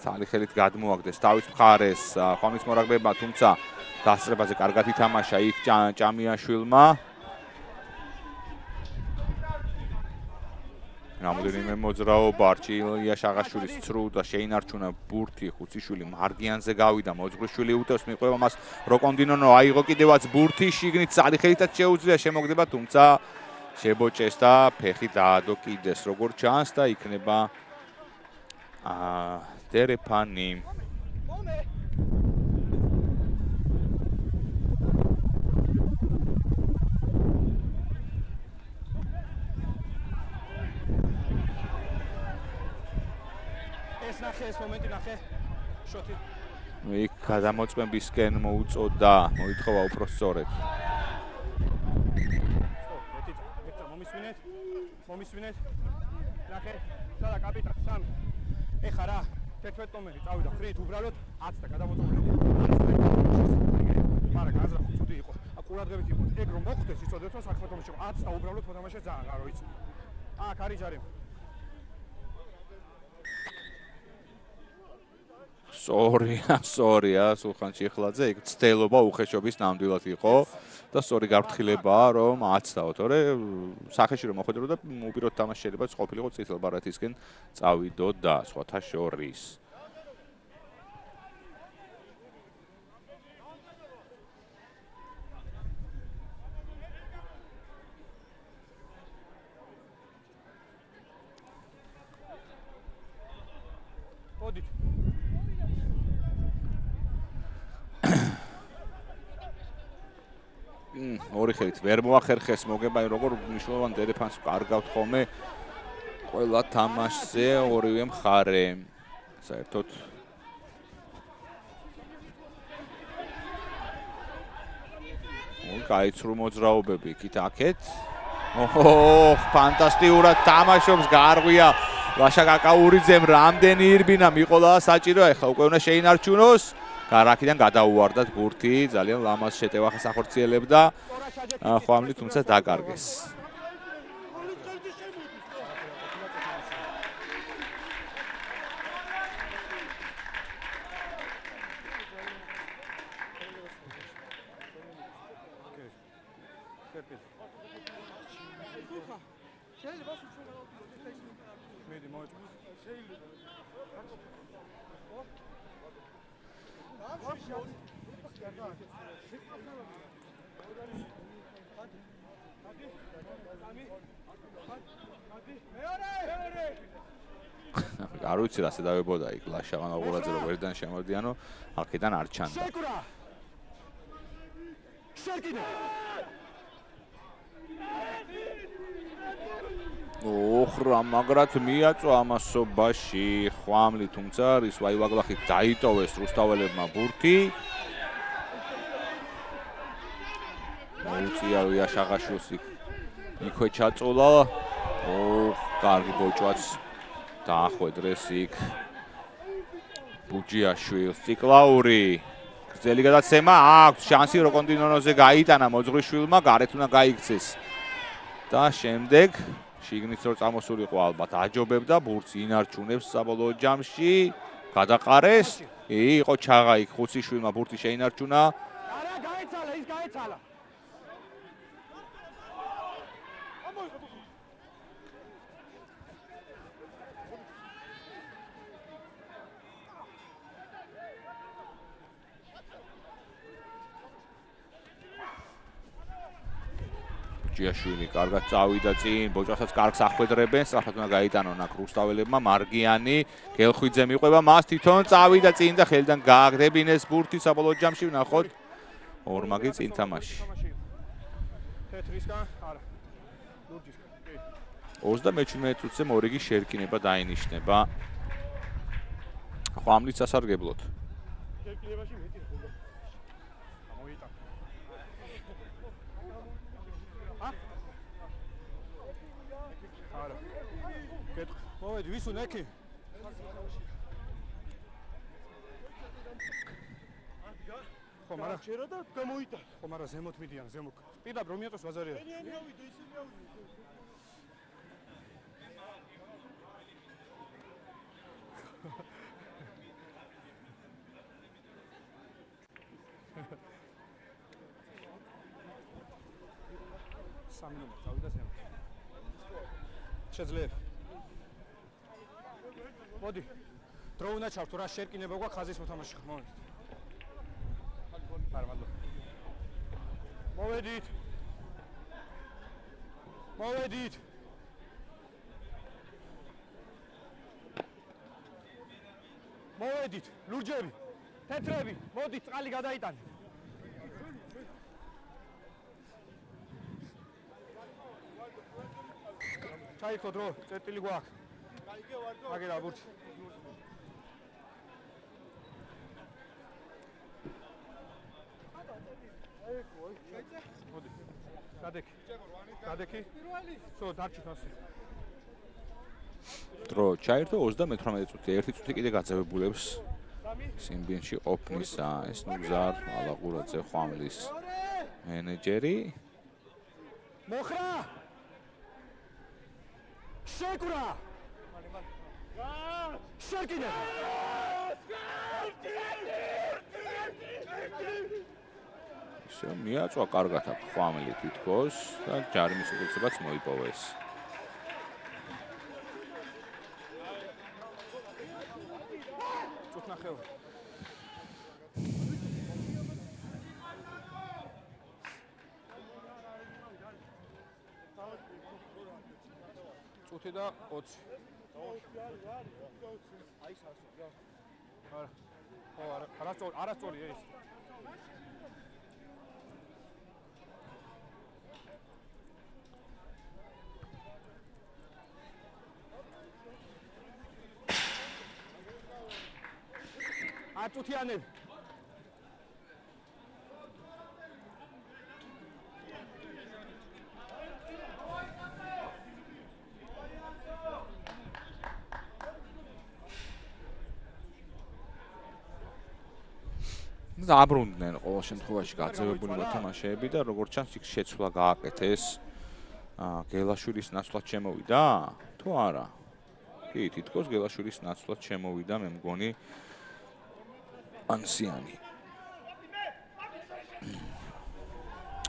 ცალი ხელით გადმოაგდეს თავის მხარეს ხვამლის მორაგბეებმა, თუმცა დასწრებაზე კარგად ითამაშა იქ ჭამიაშვილმა. რამოდენიმე მოძრაობა არჩილია შაღაშვილის ცრუ და შეინარჩუნა ბურთი ხუციშვილი მარგიანზე გავიდა, მოძღვრიშვილი უტევს, მიყვება მას როკონდინონო, აიღო კიდევაც ბურთი შიგნით ცალი ხელითაც შეუძლია შემოგდება, თუმცა შებოჭეს და ფეხი დაადო კიდეს, როგორ ჩანს და იქნება დერეფანი. ეს ნახე, ეს მომენტი ნახე. შოთი. იქ გადამოწმებისკენ მოუწოდა, მოითხოვა უფრო სწორედ. მომისვინეთ. ნახე, სადა კაპიტანი სამი. ეხა რა 11 ნომერი წავიდა ხრით უბრალოდ 10 და გადამოწმული. მაგრამ გაზრახო ცუდი იყო. ყურადღებით იყო. ეგ რომ მოხდეს იცოდეთ რომ საქმეთომში 10 და უბრალოდ მოთამაშე ძალიან გარო იცი. აქ არის ჯარი. სორია სულხან ჩიხლაძე, იქ ცდელობა უხეშობის ნამდვილად იყო და სწორი გაფრთხილებაა რომ აცდაო, თორე სახეში რომ მოხვედრო და უპირობოდ თამაში შეიძლება ყოფილიყო წითელ ბარათისკენ წავიდო და სხვათა შორის. მოდით. ორი ხელით ვერ მოახერხეს მოგება, როგორ მნიშვნელოვან დერეფანს კარგავთ ხოლმე ყველა თამაშზე ორივე მხარე. საერთოდ გაიცრუ მოძრაობები იქით აქეთ. ფანტასტიკურად თამაშობს, გარღვია ლაშა კაკაურიძემ, რამდენი ირბინა მიყოლა საჭირო, ეხლა უკვე უნდა შეინარჩუნოს. გარაკიდან გადაუვარდათ ბურთი, ძალიან ლამაზ შეტევას ახორციელებდა. ხვამლი თუმცა დაკარგეს. არ ვიცი რასე დავებოდა იქ ლაშაღან აღურაძე რომ ვერდან შემოდიანო აქედან არ ჩანდა. რა მაგრად მიაწვა ამასობაში ხვამლი, თუმცა რის ვაილაგლახით დაიტოვეს რუსთაველებმა ბურთი. მოუწია შაღაშვილს იქვე ჩაწოლა. კარგი ბოჭვაც დაახვედრეს იქ ბუჯიაშვილს. ციკლაური გრძელი გადაცემა აქვს, შანსი როკონდინონოზე გაიტანა მოძღვრიშვილმა, გარეთ უნდა გაიქცეს. და შემდეგ შიგნით რო წამოსულიყო ალბათ აჯობებდა ბურთს ინარჩუნებს საბოლოო ჯამში, გადაყარეს. იყო ჩაღა იქ ხუციშვილმა ბურთი შეინარჩუნა. არა გაეცალა, ის გაეცალა. ჯიაშვილი კარგად წავიდა წინ, ბოჭვასაც კარგს ახვედრებენ, სწრაფად უნდა გაიტანონ აქ რუსთაველებმა. მარგიანი გელხვიძე მიყვება მას, თვითონ წავიდა წინ და ხელიდან გააგდებინეს ბურთი საბოლოო ჯამში. ვნახოთ ორმაგი წინ თამაში. თეთრისგან, არა. ლურჯისგან. 37 წუთზე მორიგი შერკინება დაინიშნება. ხვამლით სასარგებლოდ. შერკინებაში მეტი ხდება. გამოიტან. არა. მოვედი, ვის უნდა ეკი? ხო, მაგრამ შეერა და გამოიტან. ხო, მაგრამ ზემოთ მიდიან, ზემოთ. პირდაპირ რომ მიაწოს ბაზარია. მე ავიდე, ისე ავიდე. სამინო წავიდა ზემოთ. შეძლებ. მოდი. დრო უნდა ჩავთო, რა შერკინება გვაქვს ხაზის მოთამაშე. მომენტ. არა, მადლობა. მოვედით. მოვედით. მოვედით. ლურჯები. თეთრები. მოდით, წყალი გადაიტანე. ჩაიქო დრო, წერტილი გვაქვს. კაიგე ვარდო. აგერა ბურთი. მოდი. გადეკი. გადეკი. სო, დარჩით ასე. დრო ჩაერთო 38 წუთი, 1 წუთი კიდე გაძევებულებს სიმბინში ყოფნისა. ეს ნუგზარ ალაყურაძე ხვამლის მენეჯერი. მოხრა! შეკურა! შეკინე! ისე მიაწვა კარგად აქ ხვამლი თითქოს და ჯარიმის უწესებაც მოიპოვეს. წუთ ნახევარი. წუთი და 20. აი სასო. არა. ხო, არა სწორია ეს. წუთიანები. დაბრუნდნენ ყოველ შემთხვევაში გაძევებული მოთამაშეები და როგორც ჩანს იქ შეცვლა გააკეთეს. გელაშვილის ნაცვლად შემოვიდა თუ არა? კი, თითქოს გელაშვილის ნაცვლად შემოვიდა, მე მგონი ანსიანი.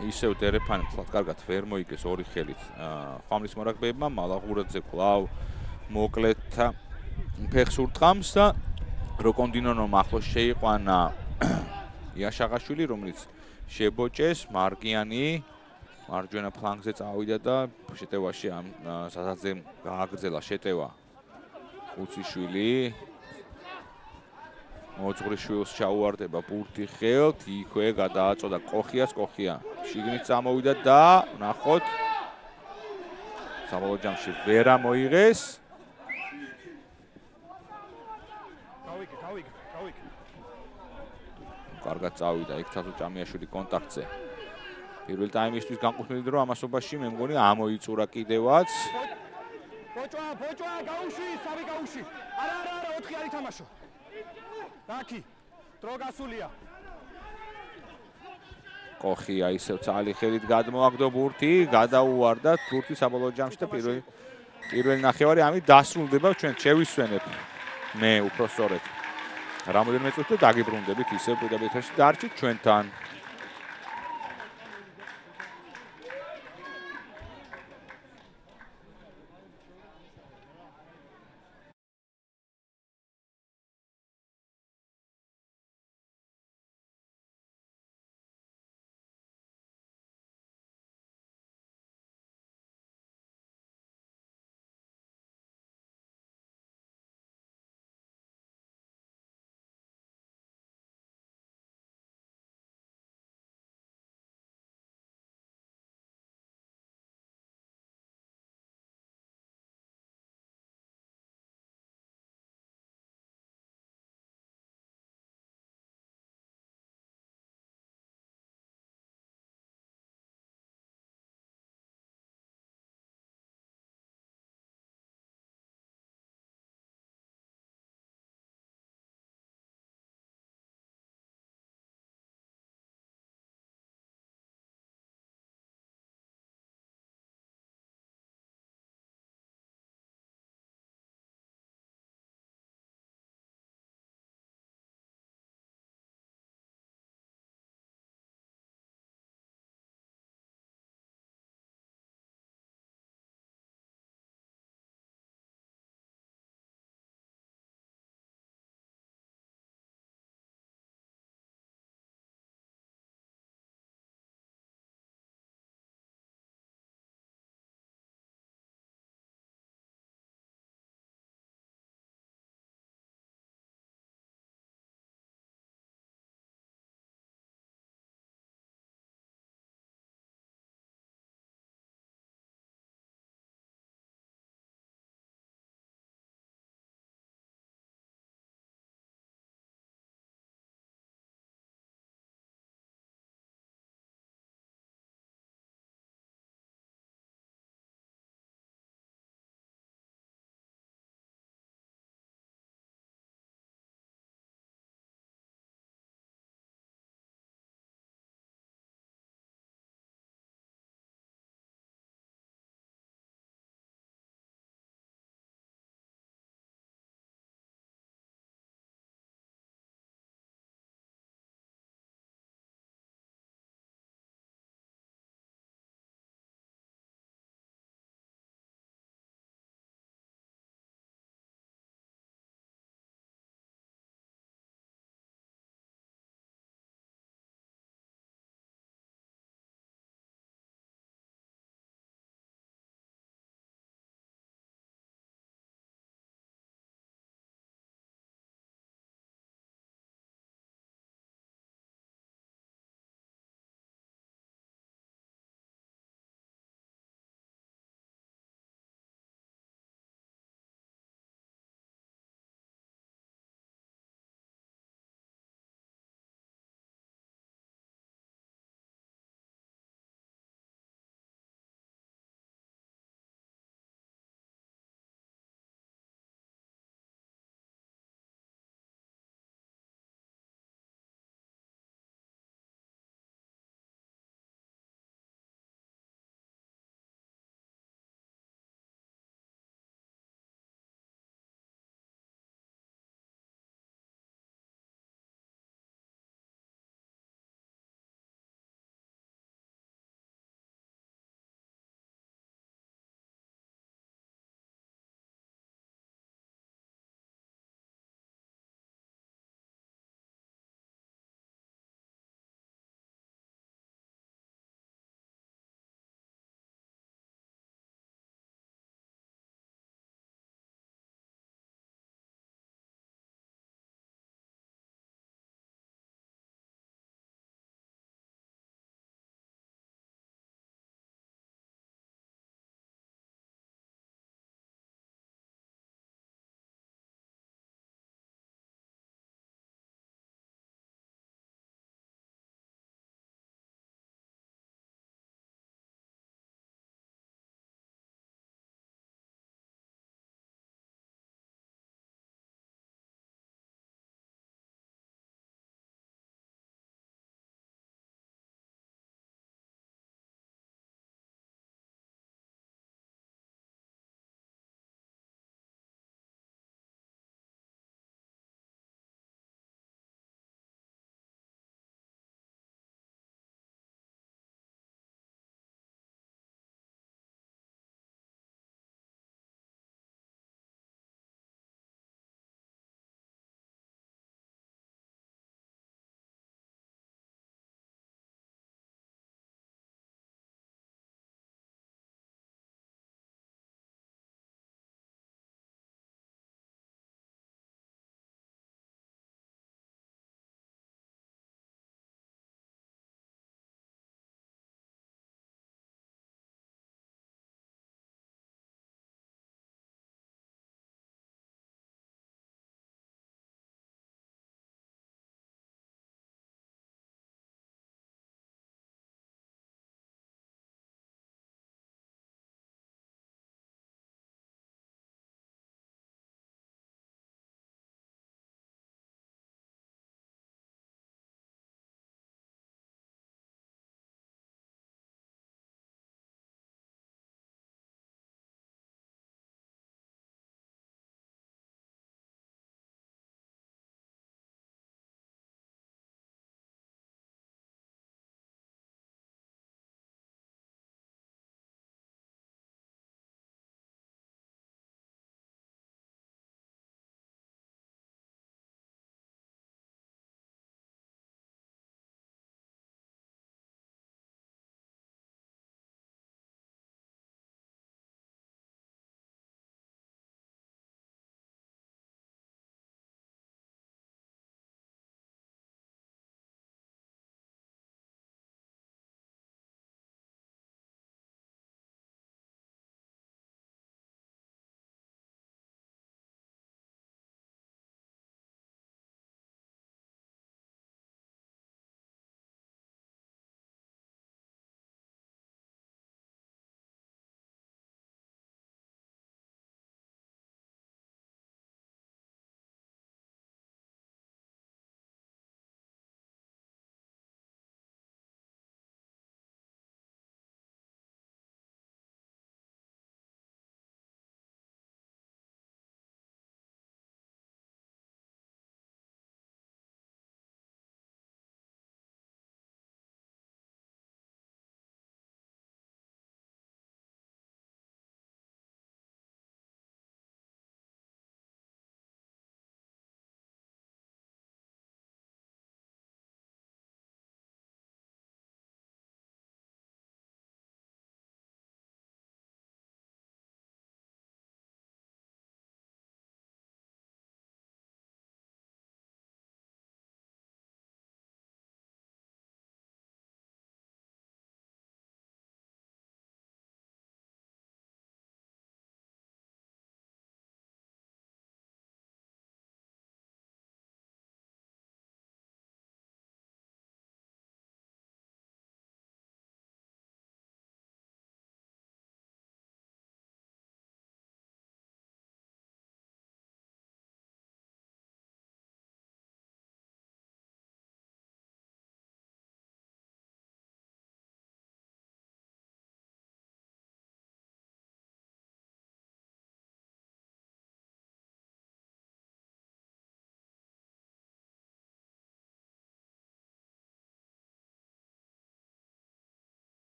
ისევ დერეფანი თქვა კარგად ვერ მოიგეს ორი ხელით. ხამლის მორაგბეებმა მალაღურაძე კვლავ მოკლედ ფეხს ურტყამს და როკონდინონომ ახლოს შეიყვანა იაშაღაშვილი, რომელიც შებოჭეს, მარგიანი მარჯვენა ფლანგზე წავიდა და შეტევაში ამ საზაძემ გააგრძელა შეტევა. ხუციშვილი მოძღვრიშვილს ჩაუვარდება ბურთი ხელთ, იქვე გადააწოდა კოხიას, კოხია შიგნით წამოვიდა და ნახოთ საბოლოო ჯამში ვერ ამოიღეს. გავიგე. კარგად წავიდა იქ თასო ჭამიაშვილი კონტაქტზე. პირველ ტაიმისთვის განკუთვნილი დრო ამასობაში მე მგონი ამოიწურა კიდევაც. ბოჭვა, გაუში, სარი გაუში. არა, 4 არ ითამაშო. დაკი. დრო გასულია. კოხია ისევ ცალი ხელით გადმოაგდო ბურთი, გადაუვარდა ბურთი საბოლოო ჯამში და პირველი ნახევარი ამით დასრულდება, ჩვენ შევისვენებ. მე უფრო სწორედ. რამოდენიმე წუთი და დაგიბრუნდებით ისევ პირდაპირ დარჩით ჩვენთან.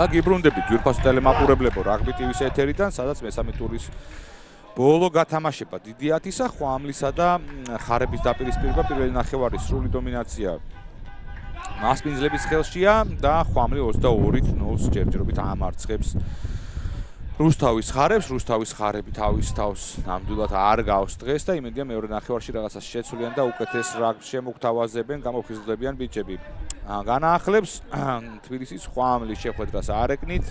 და გიბრუნდებით ძვირფასო ტელემაყურებლებო რაგბი TV-ს ეთერიდან, სადაც მესამე ტურის ბოლო გათამაშება დიდი ათისა ხვამლისა და ხარების დაპირისპირება პირველი ნახევარის სრული დომინაცია მასპინძლების ხელშია და ხვამლი 22-0-ს ჯერჯერობით ამარცხებს რუსთავის ხარებს. რუსთავის ხარები თავის თავს ნამდვილად არ გავს დღეს და იმედია მეორე ნახევარში რაღაცას შეცვლიან და უკეთეს რაგბს შემოგთავაზებენ, გამოფხიზლდებიან ბიჭები. განაახლებს თბილისის ხვამლის შეხვედრას არ ეკნით.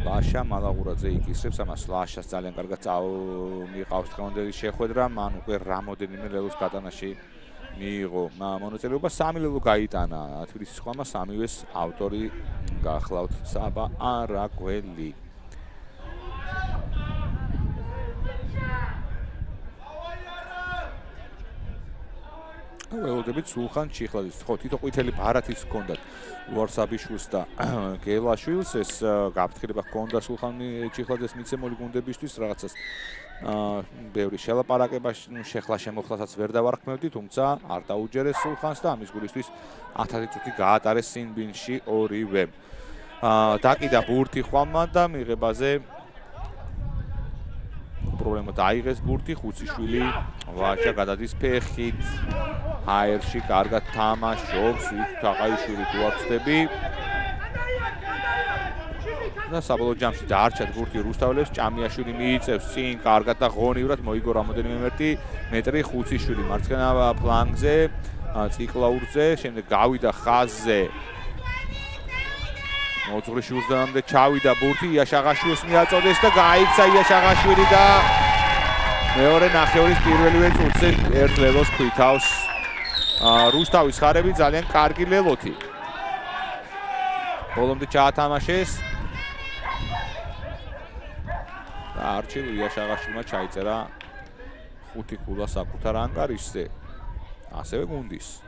ლაშა მალაღურაძე იკისრებს ამას. ლაშას ძალიან კარგად მიყავს დღევანდელი შეხვედრა, მან უკვე რამოდენიმე ლელოს გატანაში მიიღო მონაწილეობა. 3 ლელო გაიტანა თბილისის ხვამმა, 3-ვეს ავტორი გახლავთ საბა არაგველი. ველოდებით სულხან ჩიხლაძის. ხო, თითო ყვითელი ბარათიც ჰქონდათ ლუარსაბიშვილს და გელაშვილს. ეს გაფრთხილება ჰქონდა სულხან ჩიხლაძეს მიცემული გუნდებისთვის, რაღაცას ბევრი შელაპარაკება შეხლა შემოხლასაც ვერ დავარქმევდი, თუმცა არ დაუჯერეს სულხანს და ამის გულისთვის 1000 წუთი გაატარეს სინბინში ორივე. დაკიდა ბურთი ხვამმა და მიღებაზე პრობლემა დაიღეს ბურთი. ხუციშვილი ვაჟა გადადის ფეხით ჰაერში, კარგად თამაშობს. თაყაიშვილი თუ არ ვწდები და საბოლოო ჯამში დაარჩათ ბურთი რუსთაველებს. ჭამიაშვილი მიიწევს წინ კარგად და ღონივრად მოიგო რამოდენიმე მეტრი. ხუციშვილი მარცხენა ფლანგზე ციკლაურზე, შემდეგ გავიდა ხაზზე მოძღვრის უზდანამდე ჩავიდა ბურთი. იაშაღაშვილს მიაწოდეს და გაიქცა იაშაღაშვილი და მეორე ნახევრის პირველივე წუთზე ერთ ლელოს ქვითავს რუსთავის ხარები. ძალიან კარგი ლელოთი ბოლომდე ჩაათამაშეს და არჩილ იაშაღაშვილმა ჩაიწერა 5 ქულა საკუთარ ანგარიშზე, ასევე გუნდის.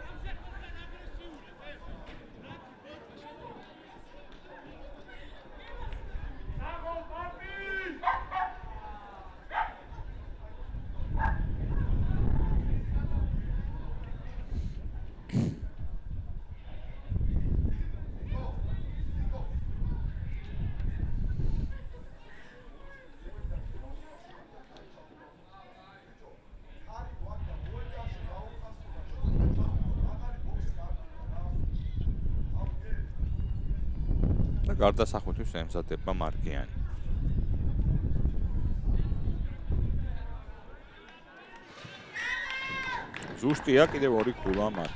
გარდასახვისთვის ემზადება მარკიანი. ზუსტია კიდევ 2 ქულა მათ.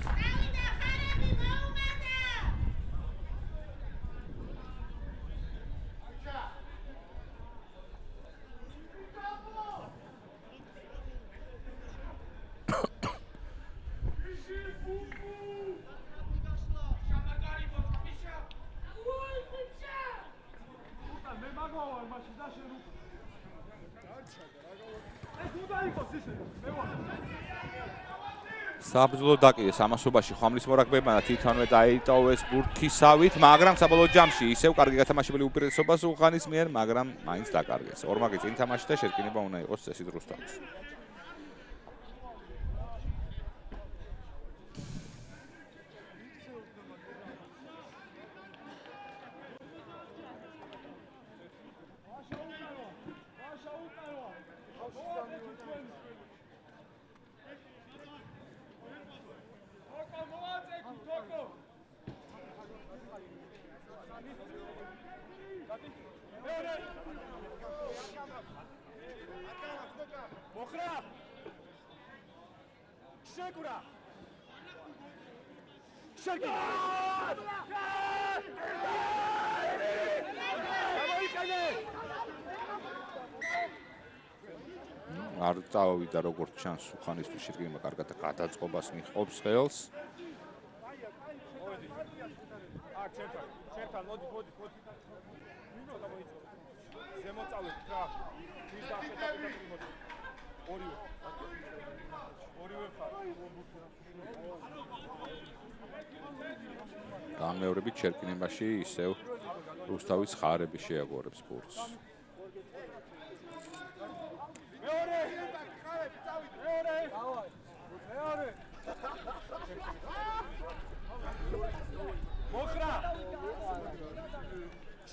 საბრძოლო დაკიდეს ამასობაში ხვამლის მორაგბებმა და თვითონვე დაიტოვეს ბურთისავით, მაგრამ საბოლოო ჯამში ისევ კარგი გათამაშებული უპირატესობა სულხანის მიერ, მაგრამ მაინც დაკარგეს. ორმაგი წინ თამაში და შერკინება უნდა იყოს წესით რუსთავის. არ წავიდა როგორც ჩანს სულხანისთვის შეგრიმა კარგად გადაწყობას მიჰყობს ხელს. გამეორებით შერკინებაში ისევ რუსთავის ხარები შეაგორებს ბურთს.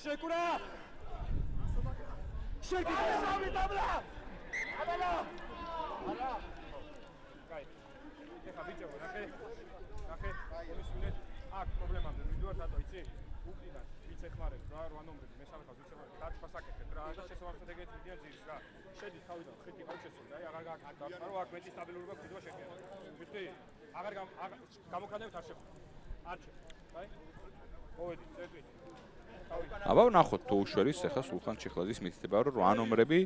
შეკურა შეკურა სამი დაბლა აბალა არა კაი ეხა ბიჭებო ნახე მომისმინეთ აქ პრობლემამდე მივიდივართ რატო იცი უკიდან ვიც ეხმარებს რა 8 ნომრები მესამე ხაზს ვიც ეხმარებს კარგ ფასაკეთებ რა და შესაბამისად ეგეთ მიდიან ძირს რა შედი თავიდან ხეთი გავჩესო და აი აღარ გააკეთებ რა აქ მეტი სტაბილურობა გვიდვა შეგვიძლია ვიცი აღარ გამოქანევთ არ შეხვდით არჩევ აი მოვედი წერტვით აბა ნახოთ თუ უშველის ახლა სულხან ჩიხლაძის მითითება რომ 8 ნომრები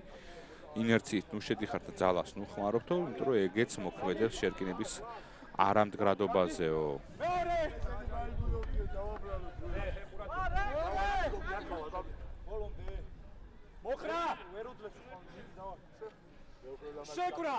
ინერციით ნუ შედიხართ და ძალას ნუ ხმარობთო იმიტომ რომ ეგეც მოქმედებს შერკინების არამდგრადობაზეო მოხრა ვერ უძლებს შეკურა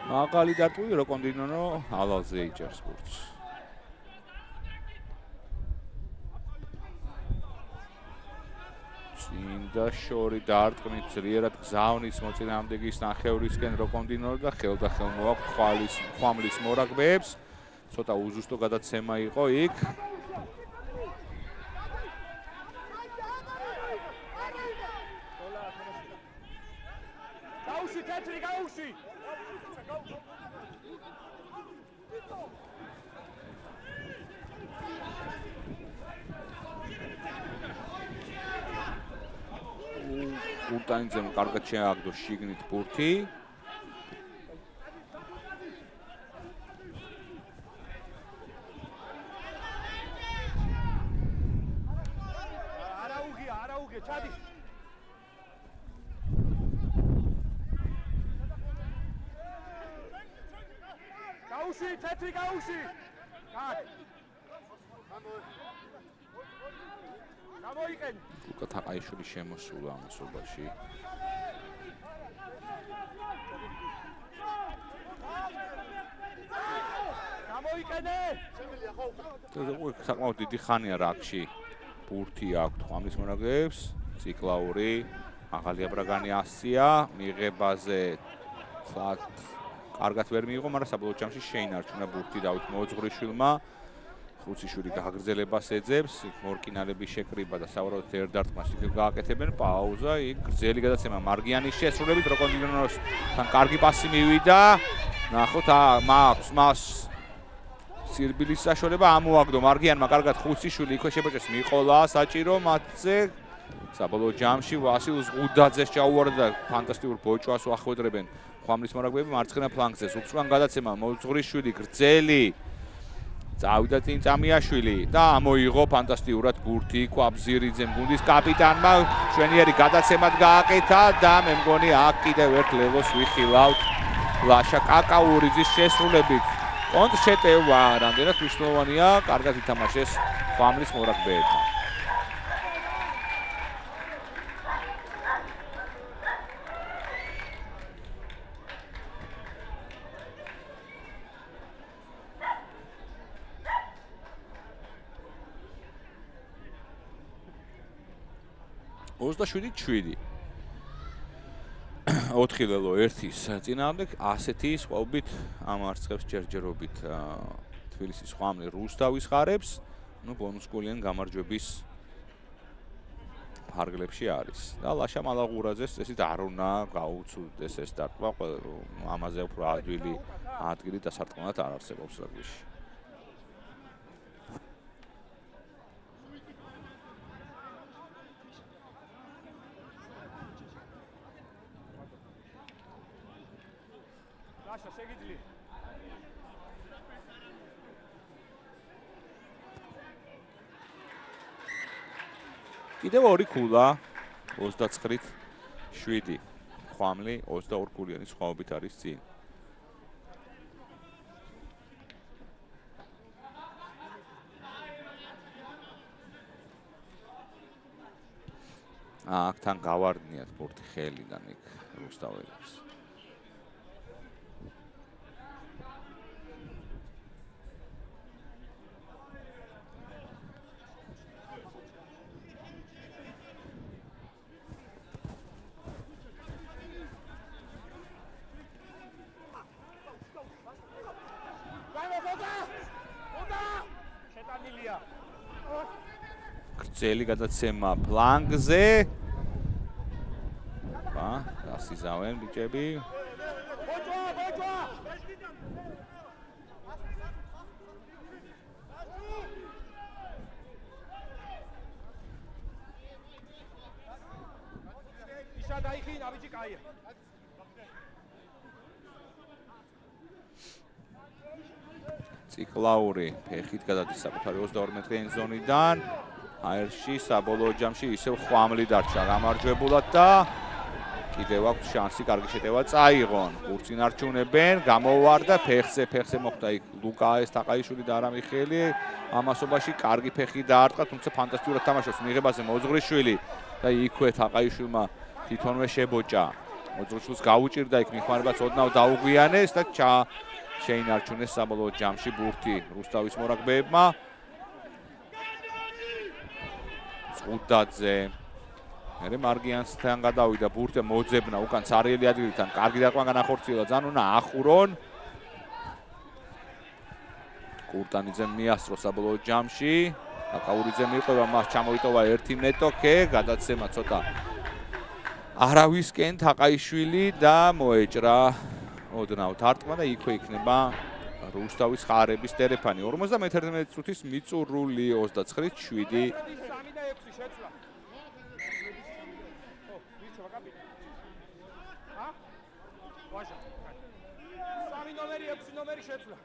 მაღალი დარტყმული როკონდინონო ალალზე იჭერს ბურთს. წინდა შორი დარტყმით ძლიერად გზავნის მოწინააღმდეგის ნახევრისკენ როკონდინონო და ხელდახელ მოაქვს ხვალის მორაგბეებს. ცოტა უზუსტო გადაცემა იყო იქ. გაუში თეთრი გაუში ურტანიძემ კარგად შეაგდო შიგნით ბურთი. არაუგე ჩადი გაუში თეთრი გაუში კაკ გამოიყენ ლუკა თაყაიშვილი შემოსულა ამასობაში. გამოიყენე საკმაოდ დიდი ხანია რაკში ბურთი აქვს ხვალის მონაგებს ციკლაური მაღალი აბრაგანი ასწია მიღებაზე კარგად ვერ მიიღო მაგრამ საბოლოო ჯამში შეინარჩუნა ბურთი დავით მოძღვრიშვილმა ხუციშვილი გაგრძელებას ეძებს მორკინალები შეკრიბა და სავარაუდოდ ერთ დარტყმას იქ გააკეთებენ პაუზა იქ გრძელი გადაცემა მარგიანის შესრულებით როკონდინონოსთან კარგი პასი მივიდა ნახოთ მას სირბილის საშუალება ამოაგდო მარგიანმა კარგად ხუციშვილი იქვე შეფოჭეს მიყოლა საჭირო მათზე საბოლოო ჯამში ვასილ ზღუდაძეს ჩაუვარდა და ფანტასტიკურ ბოჭვას უახვედრებენ ხვალის მორაგბეები მარცხენა ფლანგზე უკან გადაცემა მოძღვრიშვილი გრძელი წავიდა წინ წამიაშვილი და ამოიღო ფანტასტიკურად ბურთი კვაბზირიძემ გუნდის კაპიტანმა შვენიერი გადაცემად გააკეთა და მე მგონი აქ კიდევ ერთ ლეველს ვიხილავთ ლაშა კაკაურიძის შესრულებით კონტრშეტევა რამდენად მნიშვნელოვანია კარგად ითამაშეს ხვალის მორაგბეებმა ოცდაშვიდით 7 4 ლელო 1-ის წინააღმდეგ ასეთი სხვაობით ამარცხებს ჯერჯერობით თბილისის ხვამლი რუსთავის ხარებს ნუ ბონუს გოლიან გამარჯვების ფარგლებში არის და ლაშა მალაღურაძეს ესეთ არ უნდა გაუცურდეს ეს დარტყმა ამაზე უფრო ადვილი ადგილი დასარტყმად არ არსებობს რაგბიში ლაშა შეგიძლია კიდევ ორი ქულა 29-ით 7 ხვამლი 22 ქულიანი სხვაობით არის წინ აქ თან გავარდნიათ ბურთი ხელიდან იქ რუსთაველს გრძელი გადაცემა ფლანგზე. გასიზავენ ბიჭები. ციკლაური ფეხით გადადის საკუთარი 22 მეტრიანი ზონიდან. აერში საბოლოო ჯამში ისევ ხვამლი დარჩა გამარჯვებულად და კიდევ აქვს შანსი კარგი შეტევა წაიღონ. გურს ინარჩუნებენ, გამოვარდა ფეხზე მოხდა იქ ლუკა ესტაყაიშვილი და არა მიხელი. ამასობაში კარგი ფეხი დაარტყა, თუმცა ფანტასტიკურად თამაშობს მიღებაზე მოძღვრიშვილი და იქვე თაყაიშვილმა თვითონვე შებოჭა. მოძღვრიშვილს გაუჭირდა იქ მიხმარებაც ოდნავ დაუგვიანეს და შეინარჩუნეს საბოლოო ჯამში ბურთი რუსთავის მორაგბეებმა. ზღუდაძე მერე მარგიანსთან გადავიდა ბურთი მოძებნა უკან ცარიელი ადგილიდან კარგი დაკვან განახორციელა ძალიან უნდა ახურონ. კურტანიძემ მიასწრო საბოლოო ჯამში და კაურიძემ მიყვება მას ჩამოიტოვა ერთი ნეტოკე გადაცემა ცოტა არავისკენ თაყაიშვილი და მოეჭრა ოდნავ თარტყმა და იქვე იქნება რუსთავის ხარების ტელეფონი 51 წუთის მიწურული 29-7 ნომერი შეცვლა.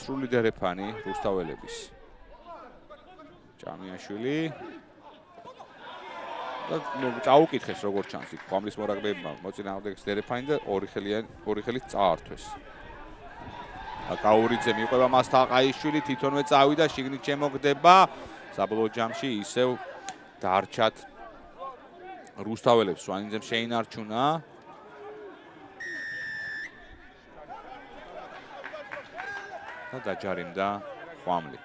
სრული დერეფანი რუსთაველების. ჭამიაშვილი და წაუკითხეს როგორც ჩანს იქ ხვამლის მორაგბეებმა მოწინააღმდეგეს დერეფანი და ორი ხელით წაართვეს. აკაურიძე მიყვება მას თაყაიშვილი თვითონვე წავიდა შიგნით შემოგდება საბოლოო ჯამში ისევ დარჩათ რუსთაველებს სვანინძემ შეინარჩუნა. და დაჯარიმდა ხვამლი.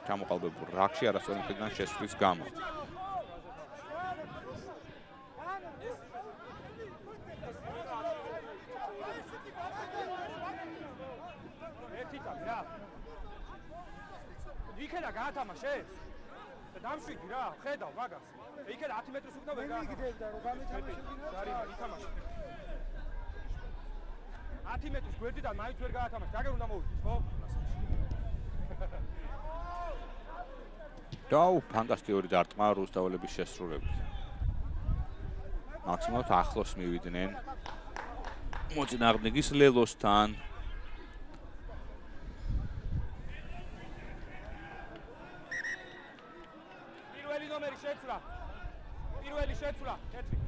ჩამოყალბებულ რაკში არასწორი მხრიდან შესვლის გამო. იქედა გაათამაშეს? და დამშვიდი რა, ხედავ მაგას. იქედა 10 მეტრს უკნა ვერ გაათამაშა. რომ გამეთამაშებინა, ითამაშა. 10 მეტრის გვერდიდან მაინც ვერ გაათამაშა. დაგერ უნდა მოვიდეს, ხო? დაუ ფანტასტიკური დარტყმა რუსთაველების შესრულებით. მაქსიმალურად ახლოს მივიდნენ მოწინააღმდეგის ლელოსთან. პირველი ნომერი შეცვლა. პირველი შეცვლა, კეთრი.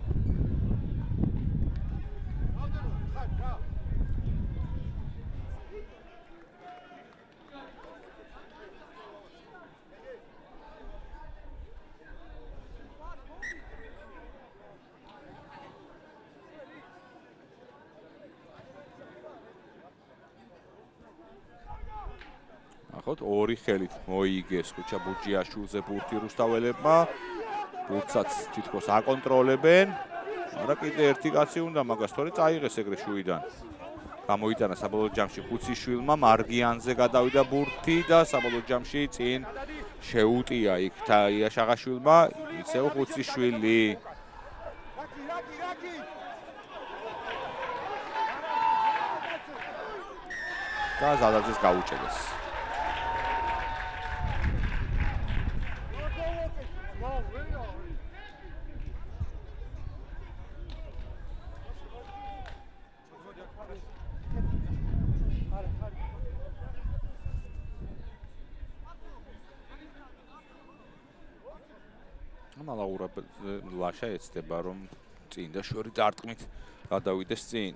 ახოთ ორი ხელით მოიგეს ხუჩა ბუჯიაშვილზე ბურთი რუსთაველებმა. ბურთსაც თითქოს აკონტროლებენ. არა კიდე ერთი კაცი უნდა მაგას თორე წაიღეს ეგრე შუიდან. გამოიტანა საბოლოო ჯამში ხუციშვილმა მარგიანზე გადავიდა ბურთი და საბოლოო ჯამში წინ შეუტია იქ იაშაღაშვილმა ისევ ხუციშვილი. და ზადაძეს გაუჭედეს. მალაღურა ლაშა ეცდება რომ წინ და შვერი დარტყმით გადავიდეს წინ.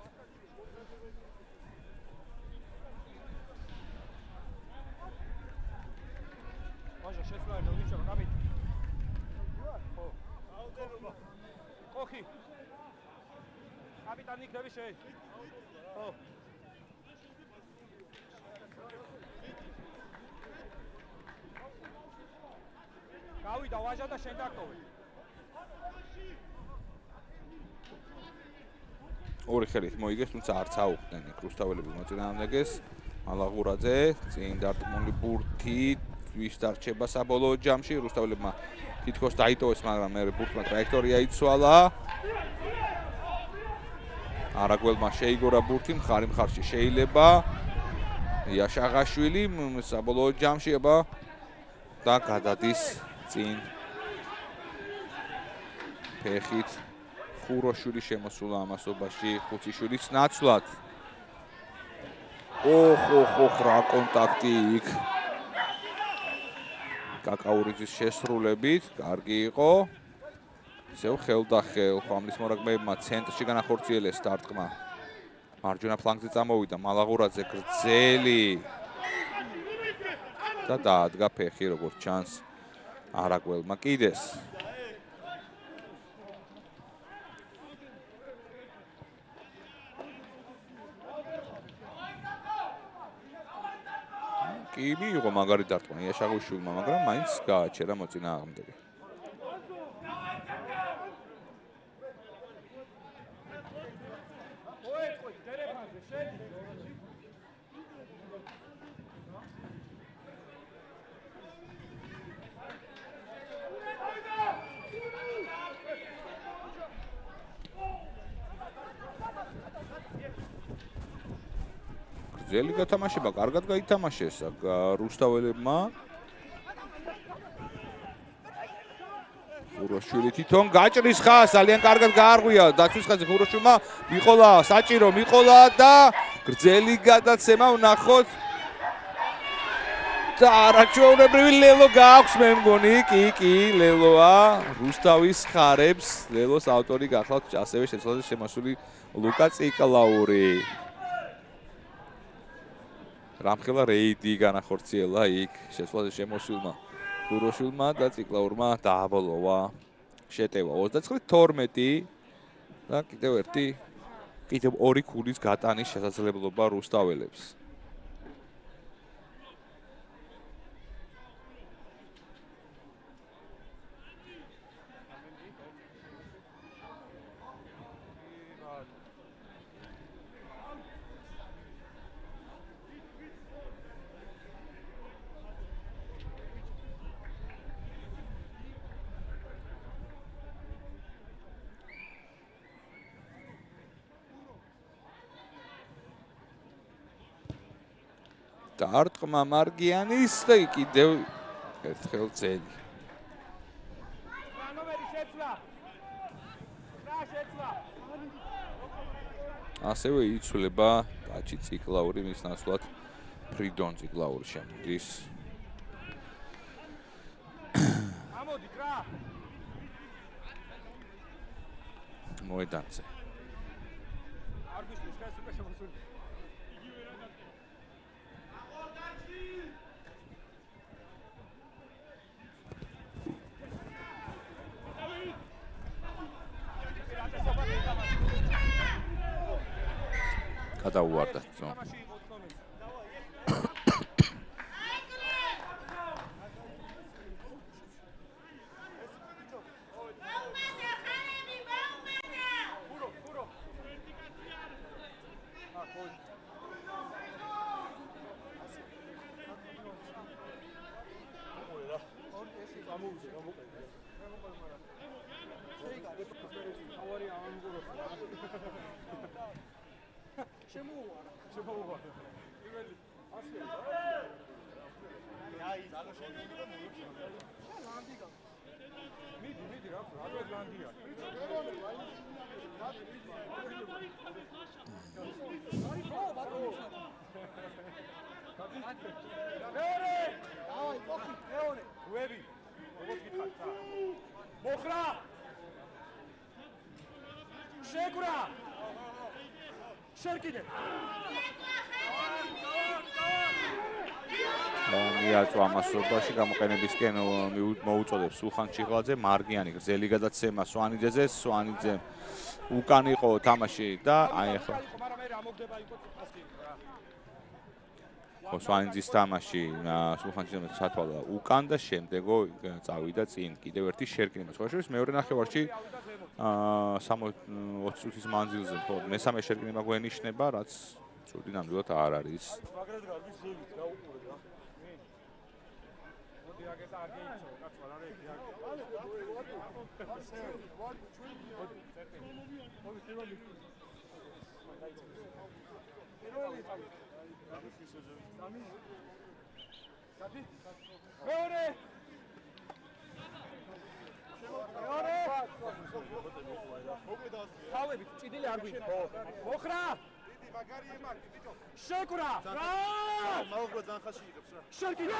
ვაჟა შეცვლაა და ვიჩო გამით. ხო. ხოხი. კაპიტანი იქნები შე. ხო. გავიდა ვაჟა და შენ დაკოვე. ორი ხელით მოიგეს, თუმცა არც აუხდნენ რუსთაველები მოწინააღმდეგეს. მალაღურაძე, წინ დარტყმული ბურთი, ვის დარჩება საბოლოო ჯამში, რუსთაველებმა თითქოს დაიტოვეს, მაგრამ მე ბურთმა ტრაექტორია იცვალა. არაგველმა შეიგორა ბურთი, მხარი მხარში შეიძლება. იაშაღაშვილი საბოლოო ჯამში ება და გადადის წინ. ფეხით ხუროშვილი შემოსულა ამასობაში, ხუციშვილიც ნაცვლად. ოხ, რა კონტაქტი იქ. კაკაურიძის შესრულებით, კარგი იყო. ისევ ხელდახელ ხამლის მორაგბეებმა ცენტრში განახორციელეს დარტყმა. მარჯვენა ფლანგზე წამოვიდა მალაღურაძე გრძელი და დაადგა ფეხი როგორც ჩანს არაგველმა კიდეს. კი მიიღო მაგარი დარტყმა იაშაღაშვილმა, მაგრამ მაინც გააჩერა მოწინააღმდეგე. გრძელი გათამაშება, კარგად გაითამაშეს რუსთაველებმა. ხუროშვილი თვითონ გაჭრის ხას, ძალიან კარგად გაარღვია დაცვის ხაზი ხუროშვილმა, მიყოლა საჭირო, მიყოლა და გრძელი გადაცემა ვნახოთ. და არაჩვეულებრივი ლელო გააქვს მე მგონი, კი, ლელოა, რუსთავის ხარებს, ლელოს ავტორი გახლავთ ასევე შეცვლაზე შემოსული ლუკა ციკლაური. რამხელა რეიდი განახორციელა იქ შეცვლაზე შემოსულმა ხუროშვილმა და ციკლაურმა დააბოლოვა შეტევა 29-12 და კიდევ ორი ქულის გატანის შესაძლებლობა რუსთაველებს. დარტყმა მარგიანის და კიდევ ერთხელ ძელი. ასევე იცვლება კაჩი ციკლაური, მის ნაცვლად ფრიდონ ციკლაური შემოდის. ამოდით რა. მოედანზე. არ გიშლის ხეს უკვე შემოსული. გადაუვარდა ძო. მოხრა შეკვრა შერკიდე მიაწვა ამასობაში გამოყენებისკენ მოუწოდებს სულხან ჩიღლაძე, მარგიანი გრძელი გადაცემა სვანიძეზე, სვანიძე უკან იყო თამაში და აი ახლა ხო სვანიძის თამაში სულხან ჩიღლაძე ჩათვალა უკან და შემდეგო წავიდა წინ კიდევ ერთი შერკინება. სხვაშორის მეორე ნახევარში 20 წუთის მანძილზე ხო მესამე შერკინება გვენიშნება, რაც ცუდი ნამდვილად არ არის. შეკვრა შერკიდე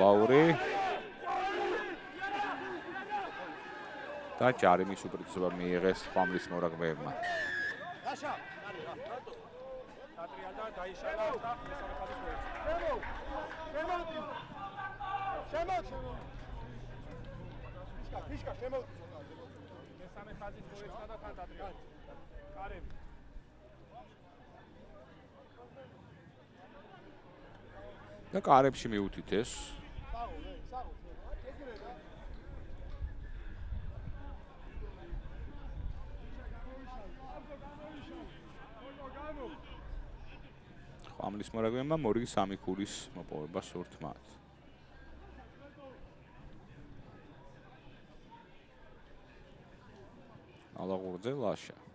ლაური და ჯარიმის უპირატესობა მიიღეს ხამლის მორაგბეებმა. და კარებში მიუთითეს. ხამლის მორაგბეებმა მორიგი 3 ქულის მოპოვება სურთ მათ. ალაღურძე ლაშა.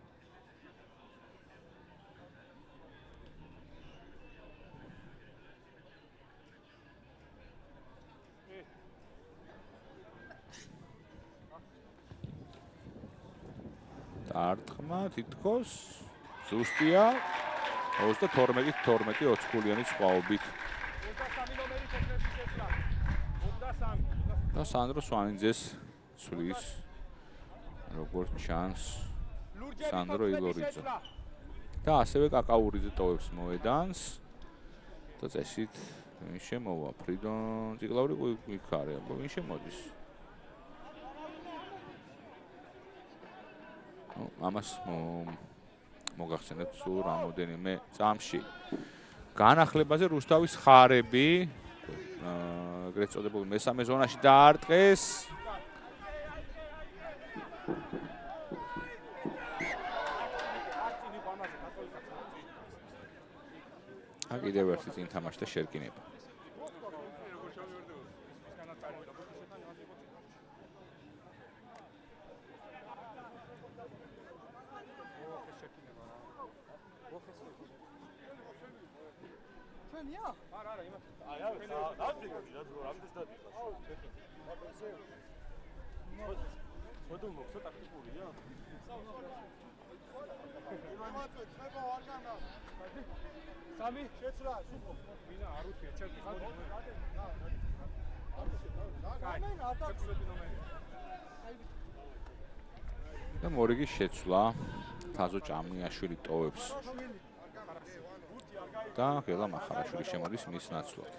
არტყმა თითქოს ზუსტია 22-12 ოთხქულიანი სხვაობით. და სანდრო სვანიძეს ცვლის როგორც ჩანს სანდრო ილორიძე. და ასევე კაკაურიძე ტოვებს მოედანს. და წესით ვინ შემოვა? ფრიდონ ციკლავრი იქ არის, აბა ვინ შემოდის? ამას მოგახსენებთ სულ რამოდენიმე წამში. განახლებაზე რუსთავის ხარები ეგრეთ წოდებული მესამე ზონაში დაარტყეს. კიდევ ერთი წინ თამაშთა შერკინება. და მორიგი შეცვლა თაზო ჭამიაშვილი ტოვებს და გელა მახარაშვილი შემოდის მის ნაცვლად.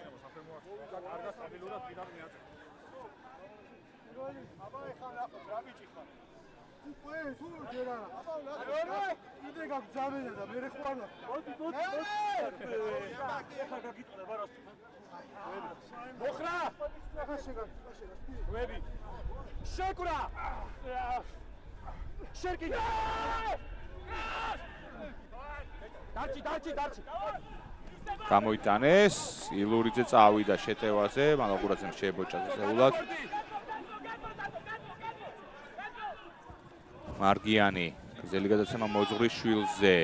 მოხრა შეკვრა შერკიდე დარჩი გამოიტანეს ილურიძე წავიდა შეტევაზე, მალაღურაძემ შეებოჭა ზეულად. მარგიანი გრძელი გადაცემა მოძღვრის შვილზე.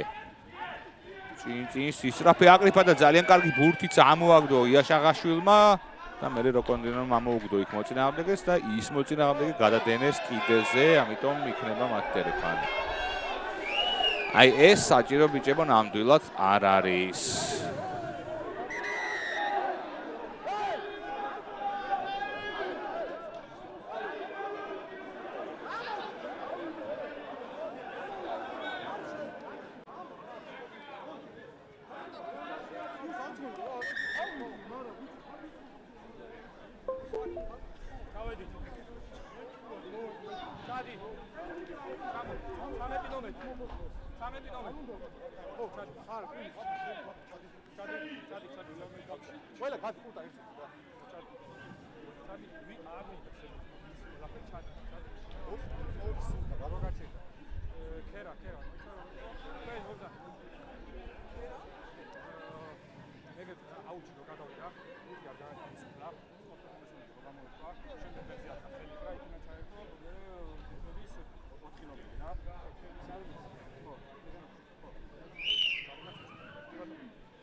წინ სისრაფე აკრიფა და ძალიან კარგი ბურთიც ამოაგდო იაშაღაშვილმა და მე როკონდინომ ამოუგდო იქ მოწინააღმდეგეს და ის მოწინააღმდეგე გადადენეს კიდეზე, ამიტომ იქნება მათ ტელეფონი. აი ეს საჭირო ბიჭებო ნამდვილად არ არის. ჩადი. 13 ნომერი. 13 ნომერი. ო, ჩადი. არ, ჩადი. ყველა გადყურდა ის. ჩადი. ჩადი. არ მინდა. ლაფე ჩადი. გაბაგაჩი. ქერა. ეს ხოდა. ეგეთ აუჩი რო გადავიდა. ის არ გააკეთებია. გამოიწვა. შემდეგ ვერსია ხელი რა იქნა ჩაერთო. ის 4 ნომერი რა. ხო.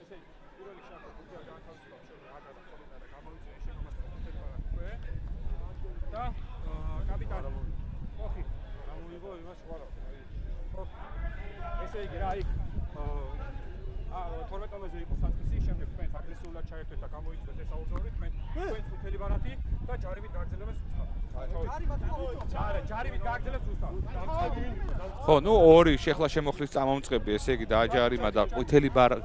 ესე პირველი შახო გუგა გააკეთებია. აგა და ხოლმე და გამოიწვა შეგამოსწორდა. და კაპიტანი. ოხი. გამოიღო იმას ვარა. ესე იგი რა იქ 12 ნომერზე იყო საწყისი, შემდეგ თქვენ აგრესიულად ჩაერთვეთ და გამოიწვეთ ეს აუზორი, თქვენ მთელი ბარათი და ჯარებით გააგრძელებთ ზუსტად. ჯარებით გააგრძელებთ ზუსტად. ხო, ნუ ორი შეხლა შემოხლის წამომწყები, ესე იგი დააჯარიმა და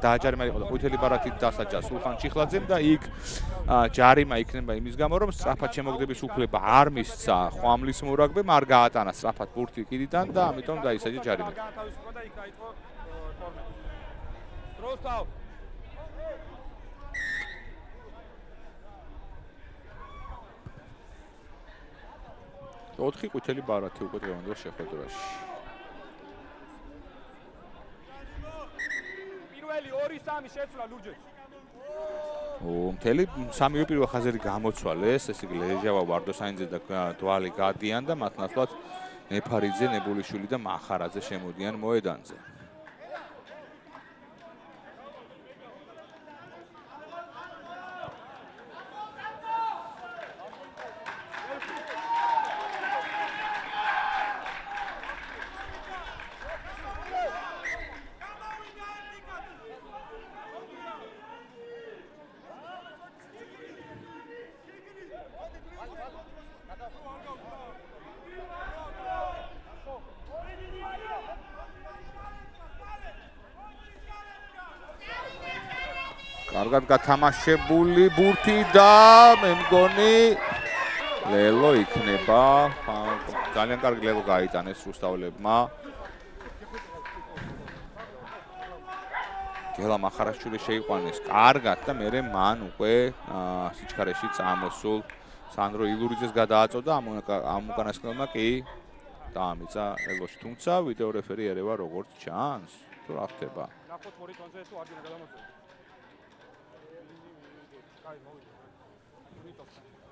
დააჯარიმა იყო და ყვითელი ბარათით დასაჯა სულხან ჩიხლაძემ და იქ ჯარიმა იქნება იმის გამო, რომ სწრაფად შემოგდების უფლება არ მისცა ხვამლის მურაგბემ, არ გაატანა სწრაფად ბურთი კიდიდან და ამიტომ დაისაჯა ჯარიმა. გაათავისუფლა და იქ დაიწყო ტურნირი. დროსთავ. ოთხი ყვითელი ბარათი უკვე დღევანდელ შეხვედრაში. პირველი 2-3 შეცვლა ლურჯეთს. მთელი სამივე პირველ ხაზები გამოცვალეს, ესე იგი ლეჟავა, ვარდოსაინძე და დვალი გადიან და მათ ნაცვლად ნეფარიძე, ნებულიშვილი და მახარაძე შემოდიან მოედანზე. კარგად გათამაშებული ბურთი და მე მგონი ლელო იქნება. ძალიან კარგი ლელო გაიტანეს რუსთაველებმა. გელა მახარაშვილი შეიყვანეს კარგად და მერე მან უკვე სიჩქარეში წამოსულ სანდრო ილურიძეს გადააწოდა, ამ უკანასკნელმა კი დაამიცა ლელოში, თუმცა ვიდეო რეფერი ერევა როგორც ჩანს, თუ რა ხდება. ნახოთ ორი კონზე თუ არ გინდა გადამოწევი.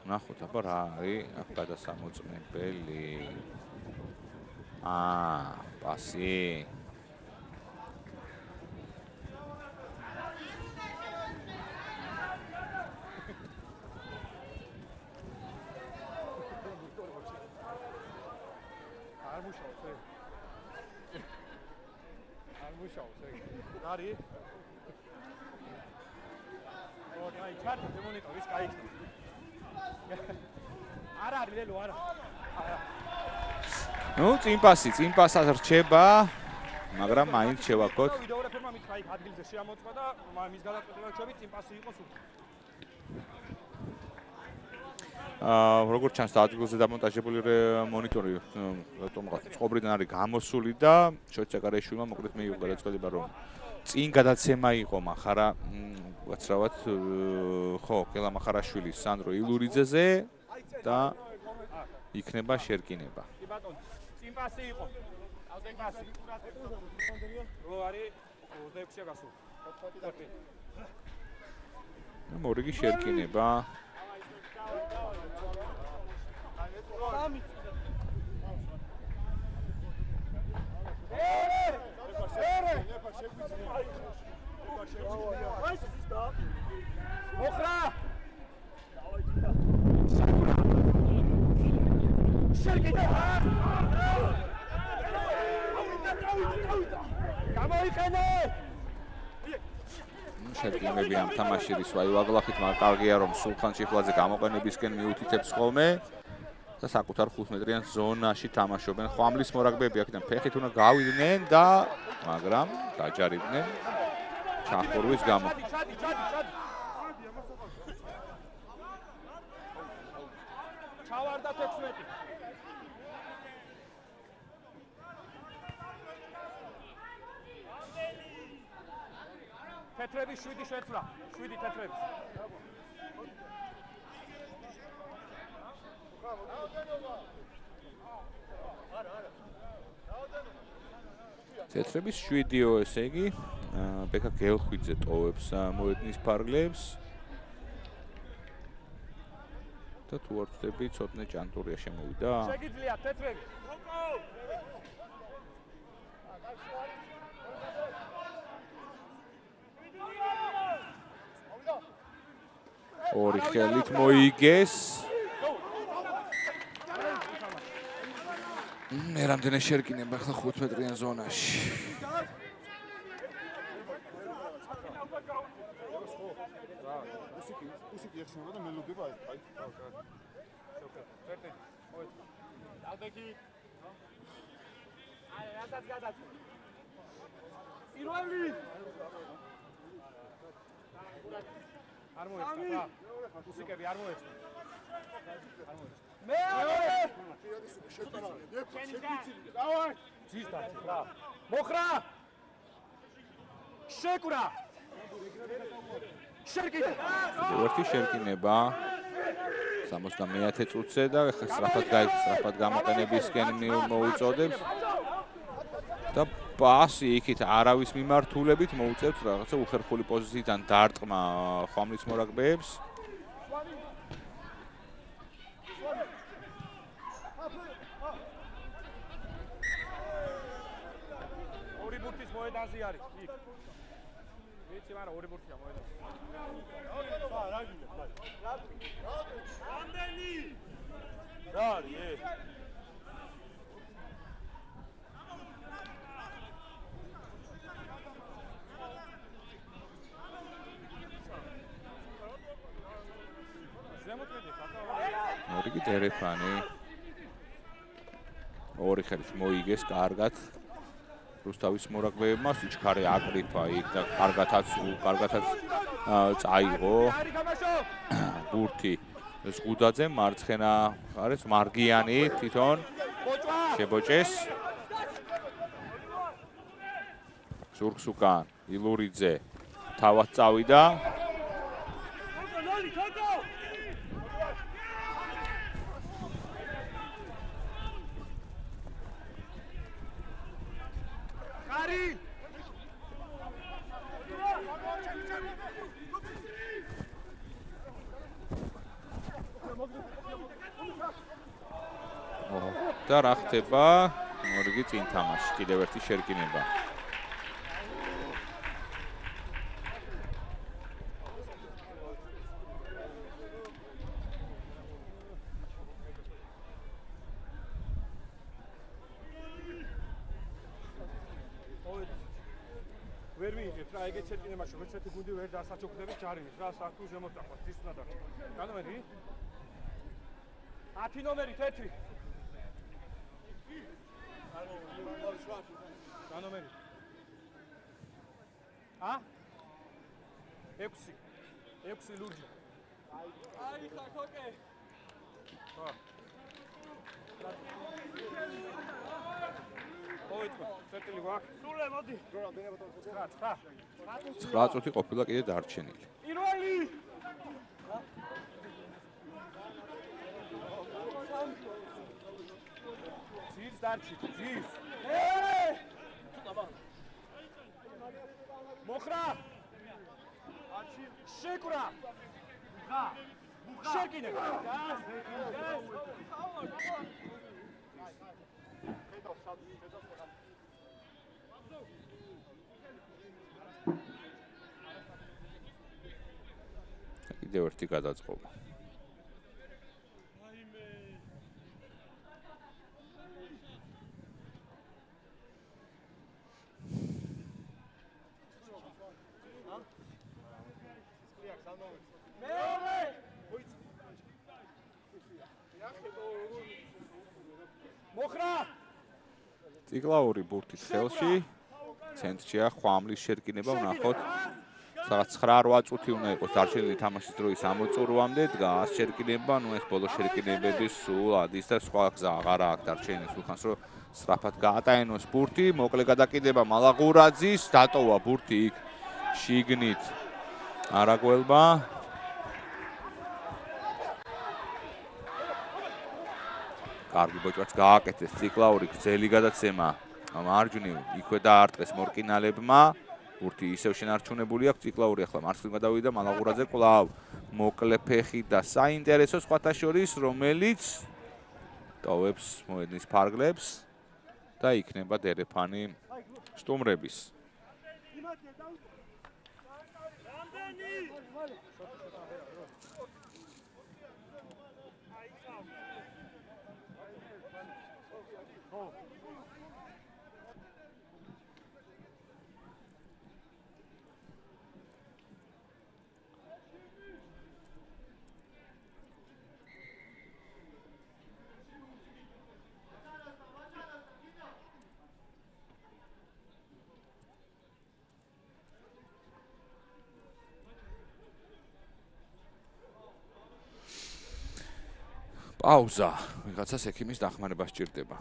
ნახოთ აბა რა არის აქ გადასამოწმებელი. პასი. არ მუშაობს ეგ. არის? ო, დაი, ჩარტი დემონიტორი ის გაიქნა. არ არის ლელო, არა. ნუ წინ პასაც რჩება, მაგრამ მაინც შევაქოთ. ვიდეო რეფერმა მითხრა იქ ადგილზე შეამოწმა და მის გადაწყვეტილებას შევით წინ პასი იყოს უკვე. როგორც ჩანს ადგილზე დამონტაჟებული მონიტორი წყობრიდან არის გამოსული და შოჩაკარეშვილმა მოკლედ მიიღო გადაწყვეტილება რომ წინ გადაცემა იყო მახარა უაცრავად ხო გელა მახარაშვილის სანდრო ილურიძეზე და იქნება შერკინება. კი ბატონო, წინ პასი იყო. წინ პასი. რო არის 26-ე გასულ. მორიგი შერკინება. ოხრა გამოიყენე შერკინები ამ თამაშის ვაიუაგლახით მაგრამ კარგია რომ სულხან ჩიხლაძე გამოყენებისკენ მიუთითებს ხოლმე და საკუთარ 5 მეტრიან ზონაში თამაშობენ. ხვამლის მორაგბეები აქედან ფეხით უნდა გავიდნენ და მაგრამ დაჯარიდნენ ჩახურვის გამო. ჩავარდა 16. თეთრების 7 შეცვლა 7 თეთრების თეთრების 7-ო, ესე იგი, ბექა გელხვიძე ტოვებს მოედნის ფარგლებს. და თუ არ ვწდები, ცოტნე ჭანტურია შემოვიდა. შეგიძლია თეთრები. ორი ხელით მოიგეს. მე რამდენი შერკინება ახლა 5 მეტრიან ზონაში. უსიკი ეხსნება და მელოდება აი. დავდექი. აი, რასაც გადაწყვეტ. პირველი. არ მოეცდა რა. უსიკები არ მოეცდა. მეორე. დავარ. ძისთან რა. მოხრა. შეკურა. შერკინე. ერთი შერკინება 69 წუთზე და სწრაფად გამოყენებისკენ მოუწოდებს. და პასი იქით არავის მიმართულებით მოუწევს რაღაცა უხერხული პოზიციიდან დარტყმა ხვამლის მორაგბეებს. ორი ბურთის მოედანზე არის იქ. ვიცი, მაგრამ ორი ბურთია მოედანზე. რამდენი? რა არის? ორი კი დერეფანი. ორი ხელით მოიგეს კარგად. რუსთავის მორაგბეებმა სიჩქარე აკრიფა იქ და კარგათაც წაიღო ბურთი ზღუდაძე მარცხენა არის მარგიანი თვითონ შებოჭეს ზურგს უკან ილურიძე თავად წავიდა და რა ხდება მორიგი წინ თამაში კიდევ ერთი შერკინება ვერ მიიღეთ რა ეგეთ შერკინებაში ვერც ერთი გუნდი ვერ დასაჩუქრდებით ჯარიმის რა საქმე ზემოწახვა ის უნდა და განომერი 10 ნომერი თეთრი განომერი ა 6 ლურჯი აი ხარ თოკე ხო ოიტკო წერტილი გვაქვს სულე მოდი რამდენია ბატონო 9 წუთი ყოფილა კიდე დარჩენილი პირველი ძირს დარჩი ძირს მოხრა შეკურა შეკინე კიდევ ერთი გადაწყობა მოხრა ციკლაური ბურთის ხელში ცენტრშია ხვამლის შერკინება ვნახოთ სადაც 9-8 წუთი უნდა იყოს დარჩენილი თამაშის დროის 60 წურვამდე დგას შერკინება ნუ ეს ბოლო შერკინებების სულ ადის და სხვა გზა აღარა აქვს დარჩენილი სულხანს რომ სწრაფად გაატაენოს ბურთი მოკლე გადაკიდება მალაღურაძის დატოვა ბურთი იქ შიგნით არაგველმა კარგი ბოჭვარც გააკეთეს ციკლაური გრძელი გადაცემა მარჯვნივ იქვე დაარტყეს მორკინალებმა ბურთი ისევ შენარჩუნებული აქვს ციკლაური ახლა მარცხნივ გადავიდა მალაღურაძე კვლავ მოკლე ფეხი და საინტერესო სხვათა შორის რომელიც ტოვებს მოედნის ფარგლებს და იქნება დერეფანი სტუმრების პაუზა, ვიღაცას ექიმის დახმარება სჭირდება.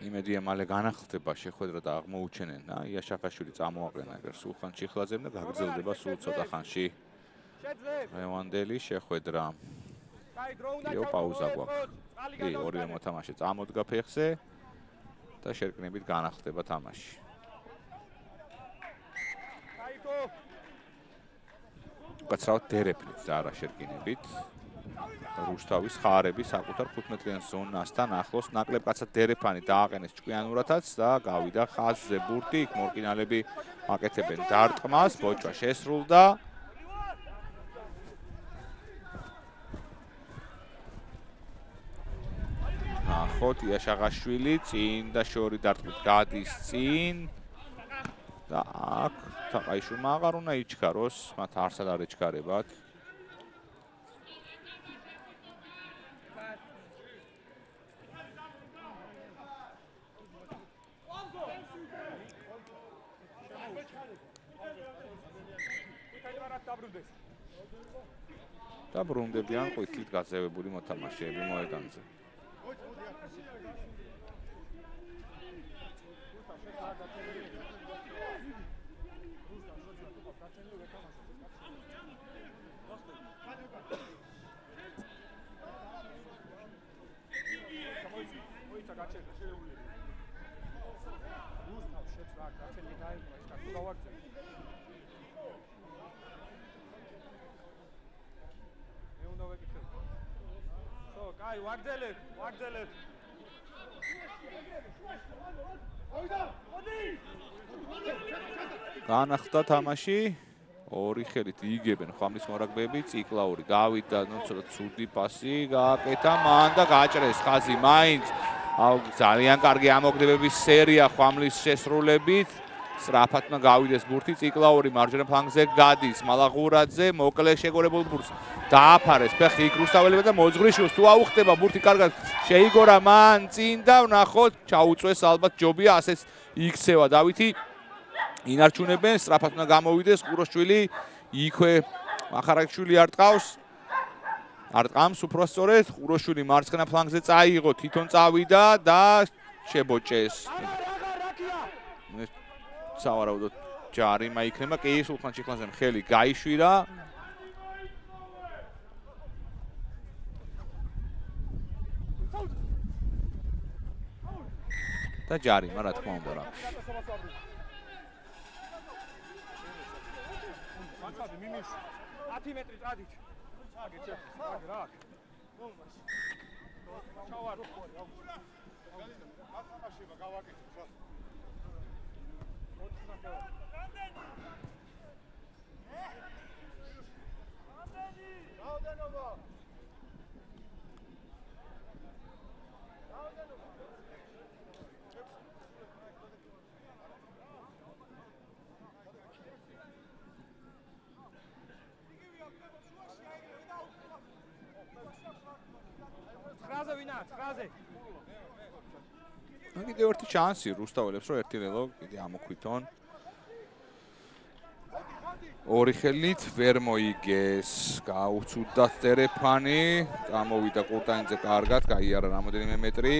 იმედია მალე განახლდება შეხვედრა და აღმოუჩენენ და იაშახაშვილი წამოაყენა ეგერ სულხან ჩიხლაძემ და გაგრძელდება სულ ცოტა ხანში ლევანდელი შეხვედრა. იო პაუზა გვაქვს. კი, ორივე მოთამაშე წამოდგა ფეხზე და შერკნებით განახლდება თამაში. უკაცრავად დერეფნით და არა შერკინებით. რუსთავის ხარები საკუთარ 15-იან ზონასთან ახლოს ნაკლებ კაცად დერეფანი დააყენეს ჭკვიანურათაც და გავიდა ხაზზე ბურთი, იქ მორკინალები აკეთებენ დარტყმას, ბოჭვა შესრულდა. ნახოთ იაშაღაშვილი წინ და შორი დარტყმით გადის წინ და აქ თაყაიშვილმა აღარ უნდა იჩქაროს, მათ არსად არ ეჩქარებათ. და ბრუნდებიან ყვითლით გაზევებული მოთამაშეები მოედანზე. აი, ვაგრძელებ. განახლდა თამაში. ორი ხელით იგებენ ხამლის მორაგბეები, ციკლაური გავიდა, ნუ ცოტა ცუდი პასი გააკეთა მან და გაჭრეს ხაზი მაინც. ძალიან კარგი ამოგდებების სერია ხამლის შესრულებით. სრაფათმა გავიდეს ბურთი, ციკლაური მარჯვენა ფლანგზე გადის, მალაღურაძე მოკლე შეგორებულ ბურთს დააფარეს ფეხი იქ რუსთაველებმა და მოძღვრიშვილს თუ აუხდება ბურთი კარგად შეიგორა მან წინ და ვნახოთ ჩაუწვეს ალბათ ჯობია ასეც იქცევა დავითი ინარჩუნებენ სრაფათმა გამოვიდეს ყუროშვილი იქვე მახარაშვილი არტყამს უпроსწორედ ყუროშვილი მარცხენა ფლანგზე წაიღო თვითონ წავიდა და შებოჭეს სავარაუდოდ ჯარიმა იქნება კი სულხან ჩიხლაძემ ხელი გაიშვირა და ჯარიმა რა თქმა უნდა რა 10 მეტრი წადით. აგეჩე, რა. ჩავარ. მათამაშება გავაკეთე რა. რაოდენობა. ხრაზე ვინ კიდევ ერთი შანსი რუსთაველებს, რომ ერთი ლელო კიდე ამოქვითონ. ორი ხელით ვერ მოიგეს, გაუცუდა ტერეფანი, გამოვიდა კურტანიძე კარგად, გაიარა რამოდენიმე მეტრი.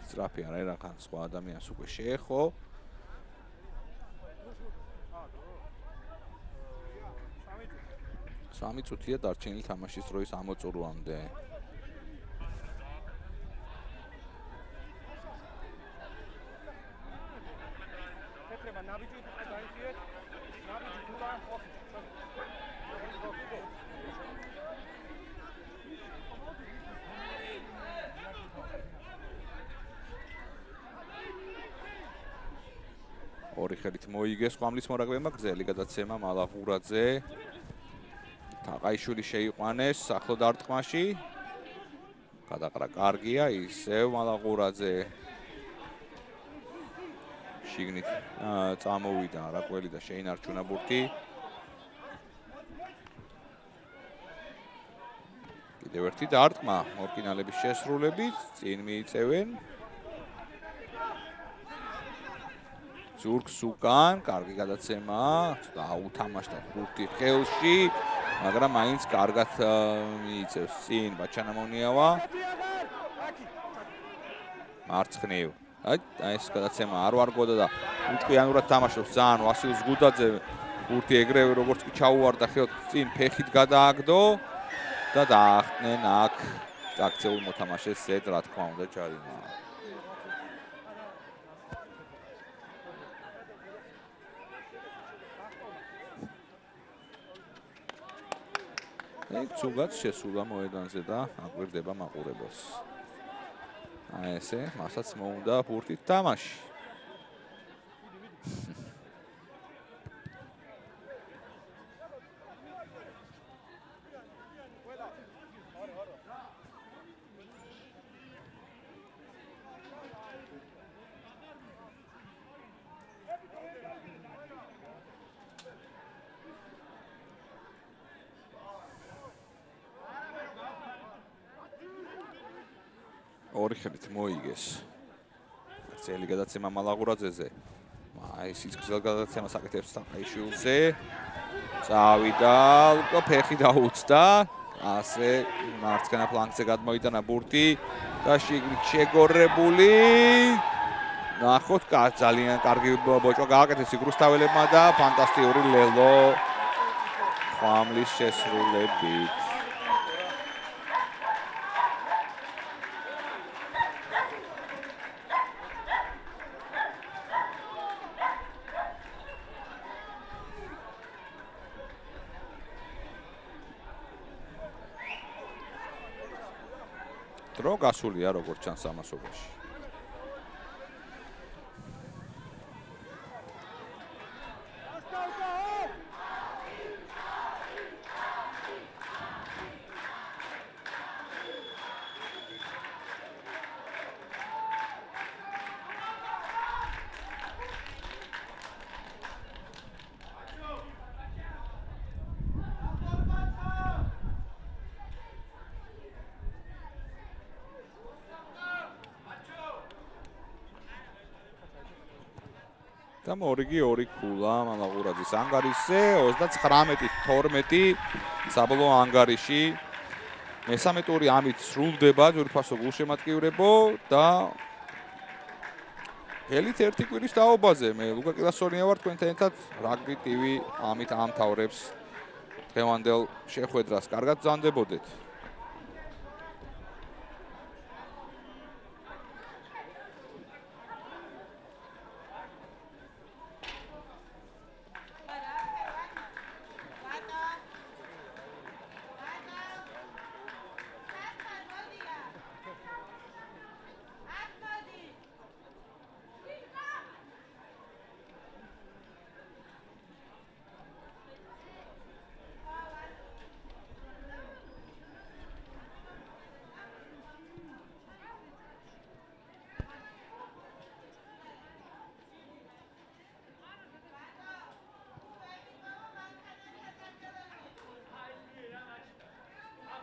სწრაფი არა, რახან სხვა ადამიანს უკვე შეეხო. სამი წუთია დარჩენილი თამაშის დროის ამოწურვამდე. ორი ხელით მოიგეს ყვამლის მორაგბემა, გრძელი გადაცემა მალაღურაძე. თაყაიშვილი შეიყვანეს ახლო დარტყმაში. გადაყრა კარგია, ისევ მალაღურაძე. შიგნით წამოვიდა არაკველი და შეინარჩუნა ბურთი. კიდევ ერთი დარტყმა ორკინალების შესრულებით, წინ მიიწევენ. ზურგს უკან, კარგი გადაცემა, დაუთამაშდა ბურთი ხელში, მაგრამ მაინც კარგად მიიწევს წინ ბაჩანამონიავა. მარცხნივ. აი ეს გადაცემა არ ვარგოდა და უჭყიანურად თამაშობს ძალიან ვასილ ზგუდაძე. ბურთი ეგრევე როგორც კი ჩაუვარდა ხელთ წინ ფეხით გადააგდო და დაახტნენ აქ აქციულ მოთამაშეს ზედ, რა თქმა უნდა, ჯარიმა. ცუგად შესულა მოედანზე და აკვირდება მაყურებელს. აი ესე, მასაც მოუნდა ბურთით თამაში. ორი ხელით მოიგეს. ძელი გადაცემა მალაღურაძეზე. აი ის გრძელ გადაცემას აკეთებს თაყაიშვილზე. წავიდა, უკვე ფეხი დაუწდა. ასე მარცხენა ფლანგზე გადმოიტანა ბურთი და შიგნით შეგორებული. ნახოთ, ძალიან კარგი ბოჭკვა გააკეთეს რუსთაველებმა და ფანტასტიკური ლელო ყვამლის შესრულებით. დრო გასულია როგორც ჩანს ამასობაში. და მორიგი 2 ქულა მალაღურაძის ანგარიშზე 39-12 საბოლოო ანგარიში. მესამე ტური ამით სრულდება ძვირფასო გულშემატკივრებო და ელით ერთი კვირის დაობაზე მე ლუკა კილასონია ვარ თქვენთან ერთად რაგბი TV ამით ამთავრებს დღევანდელ შეხვედრას. კარგად ბრძანდებოდეთ.